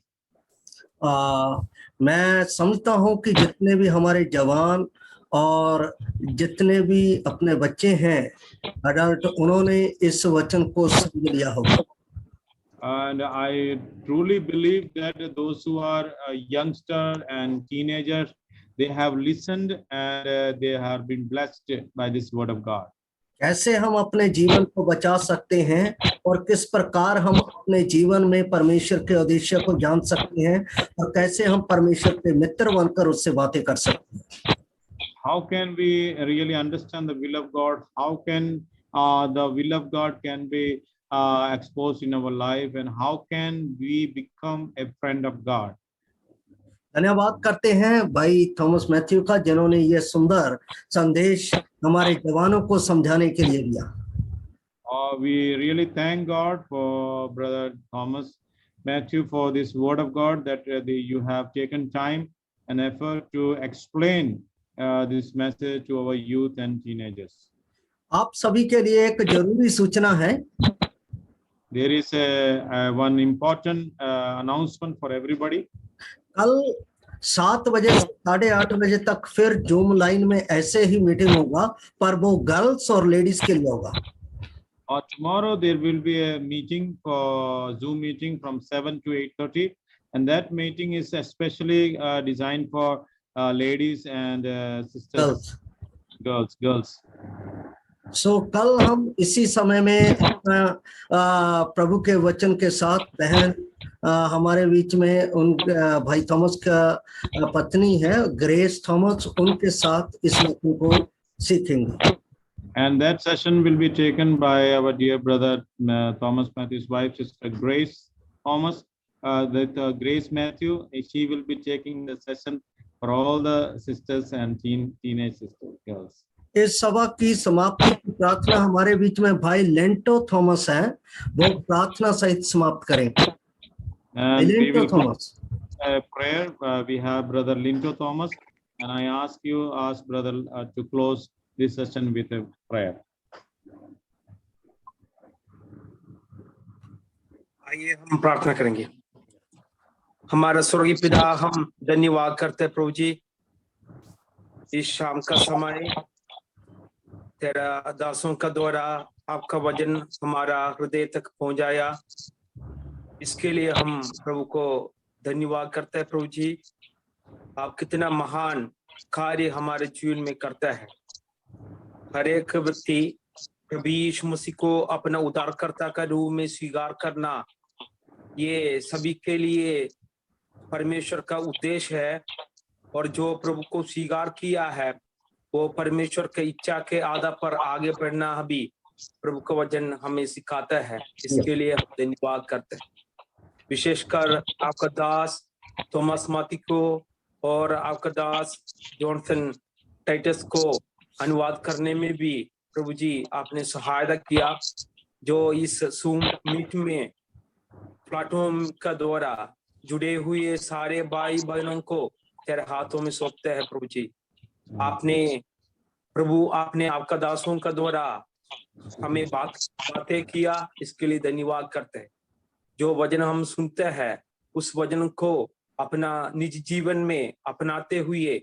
मैं समझता हूँ कि जितने भी हमारे जवान और जितने भी अपने बच्चे हैं अडल्ट, उन्होंने इस वचन को समझ लिया होगा।
And I truly believe that those who are youngster and teenagers, they have listened and they have been blessed by this word of God.
कैसे हम अपने जीवन को बचा सकते हैं और किस प्रकार हम अपने जीवन में परमेश्वर के उद्देश्य को जान सकते हैं और कैसे हम परमेश्वर के मित्र बनकर उससे बातें कर सकते हैं।
How can we really understand the will of God? How can the will of God can be exposed in our life, and how can we become a friend of God?
धन्यवाद करते हैं भाई थॉमस मैथ्यू का, जिन्होंने ये सुंदर संदेश हमारे जवानों को समझाने के लिए दिया।
We really thank God for brother Thomas Matthew for this word of God that you have taken time and effort to explain this message to our youth and teenagers.
आप सभी के लिए एक जरूरी सूचना है।
There is one important announcement for everybody.
कल 7 बजे से 8:30 बजे तक फिर जूम लाइन में ऐसे ही मीटिंग होगा, पर वो गर्ल्स और लेडीज के लिए होगा।
Tomorrow there will be a meeting for Zoom meeting from 7 to 8:30, and that meeting is especially designed for ladies and sisters, girls.
So कल हम इसी समय में प्रभु के वचन के साथ बहन हमारे बीच में उन भाई थॉमस का पत्नी है ग्रेस थॉमस, उनके साथ इस वचन को सीखेंगे।
And that session will be taken by our dear brother Thomas Matthew's wife, Sister Grace Thomas. Grace Matthew, she will be taking the session for all the sisters and teenage sisters, girls.
इस सभा की समाप्ति की प्रार्थना हमारे बीच में भाई लेंटो Thomas हैं, वो प्रार्थना सहित समाप्त करें।
And we
लेंटो
will
Thomas,
a prayer. We have Brother Linto Thomas, and I ask Brother to close this session with a prayer.
आइए हम प्रार्थना करेंगे। हमारा स्वर्गीय पिता, हम धन्यवाद करते हैं प्रभु जी, इस शाम का समय तेरा दासों का द्वारा आपका वचन हमारा हृदय तक पहुंचाया, इसके लिए हम प्रभु को धन्यवाद करते हैं प्रभु जी। आप कितना महान कार्य हमारे जीवन में करता है। हर एक व्यक्ति प्रभु यीशु मसीह को अपना उद्धारकर्ता का रूप में स्वीकार करना, ये सभी के लिए परमेश्वर का उद्देश्य है। और जो प्रभु को स्वीकार किया है वो परमेश्वर की इच्छा के आधार पर आगे बढ़ना भी प्रभु का वचन हमें सिखाता है। इसके लिए हम धन्यवाद करते हैं। विशेषकर आपका दास थॉमस माती को और आपका दास जॉनसन टाइटस को अनुवाद करने में भी प्रभु जी आपने सहायता किया। जो इस सूम मीट में प्लेटफॉर्म का द्वारा जुड़े हुए सारे भाई बहनों को तेरे हाथों में सौंपते हैं प्रभु जी। आपने आपका दासों का द्वारा हमें बातें किया, इसके लिए धन्यवाद करते हैं। जो वचन हम सुनते हैं उस वचन को अपना निजी जीवन में अपनाते हुए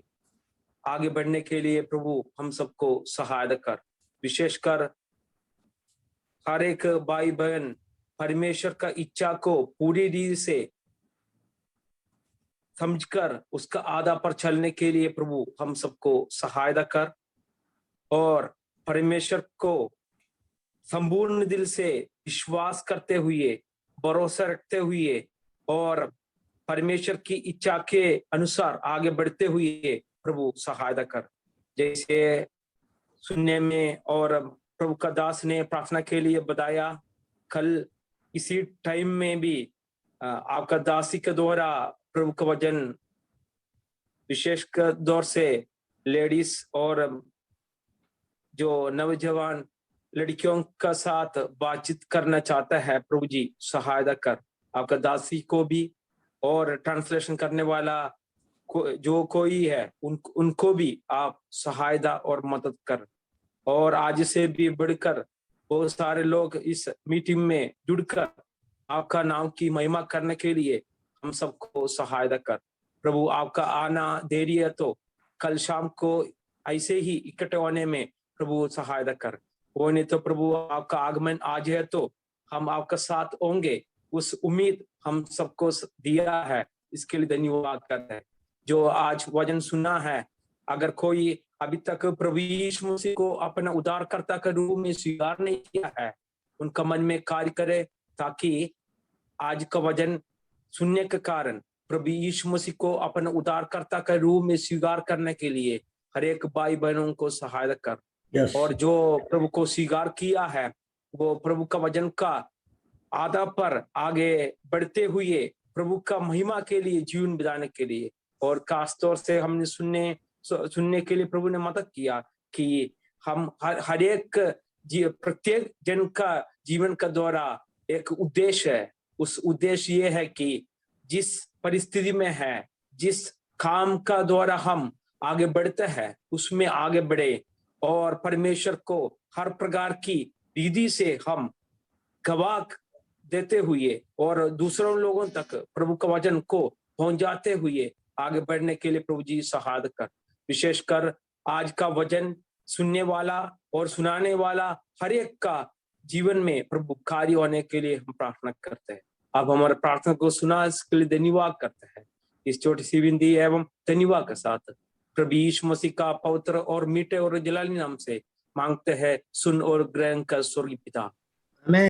आगे बढ़ने के लिए प्रभु हम सबको सहायता कर। विशेषकर हर एक भाई बहन परमेश्वर का इच्छा को पूरी रीति से समझकर उसका आधा पर चलने के लिए प्रभु हम सबको सहायता कर, और परमेश्वर को संपूर्ण दिल से विश्वास करते हुए, भरोसा रखते हुए और परमेश्वर की इच्छा के अनुसार आगे बढ़ते हुए प्रभु सहायता कर। जैसे सुनने में और प्रभु का दास ने प्रार्थना के लिए बताया, कल इसी टाइम में भी आपका दासी के द्वारा प्रभु का वचन विशेष दौर से लेडीज और जो नौजवान लड़कियों का साथ बातचीत करना चाहता है, प्रभु जी सहायता कर। आपका दासी को भी और ट्रांसलेशन करने वाला जो कोई है उनको भी आप सहायता और मदद कर। और आज से भी बढ़कर बहुत सारे लोग इस मीटिंग में जुड़कर आपका नाम की महिमा करने के लिए हम सबको सहायता कर। प्रभु आपका आना देरी है तो कल शाम को ऐसे ही इकट्ठे होने में प्रभु सहायता कर। वो नहीं तो प्रभु आपका आगमन आज है तो हम आपका साथ होंगे, उस उम्मीद हम सबको दिया है, इसके लिए धन्यवाद करते हैं। जो आज वचन सुना है, अगर कोई अभी तक प्रभु यीशु मसीह को अपना उद्धारकर्ता के रूप में स्वीकार नहीं किया है, उनका मन में कार्य करे, ताकि आज का वचन सुनने के कारण प्रभु यीशु मसीह को अपना उद्धारकर्ता के रूप में स्वीकार करने के लिए हर एक भाई बहनों को सहायता कर। और जो प्रभु को स्वीकार किया है वो प्रभु का वचन का आधार पर आगे बढ़ते हुए प्रभु का महिमा के लिए जीवन बिताने के लिए, और खास तौर से हमने सुनने के लिए प्रभु ने मदद किया कि हम हर एक प्रत्येक जन का जीवन का द्वारा एक उद्देश्य है। उस उद्देश्य ये है कि जिस परिस्थिति में है, जिस काम का द्वारा हम आगे बढ़ते हैं उसमें आगे बढ़े और परमेश्वर को हर प्रकार की विधि से हम गवाह देते हुए और दूसरों लोगों तक प्रभु का वचन को पहुंचाते हुए आगे बढ़ने के लिए प्रभु जी सहायता कर। विशेषकर आज का वचन सुनने वाला और सुनाने वाला हर एक का जीवन में प्रभु कार्य होने के लिए हम प्रार्थना करते हैं। अब हमारे प्रार्थना को सुना, इसके लिए धन्यवाद करते हैं। इस छोटी सी विनती एवं धन्यवाद के साथ प्रभु यीशु मसीह का पवित्र और मीठे और जलाली नाम से मांगते हैं, सुन और ग्रहण कर स्वर्गीय पिता।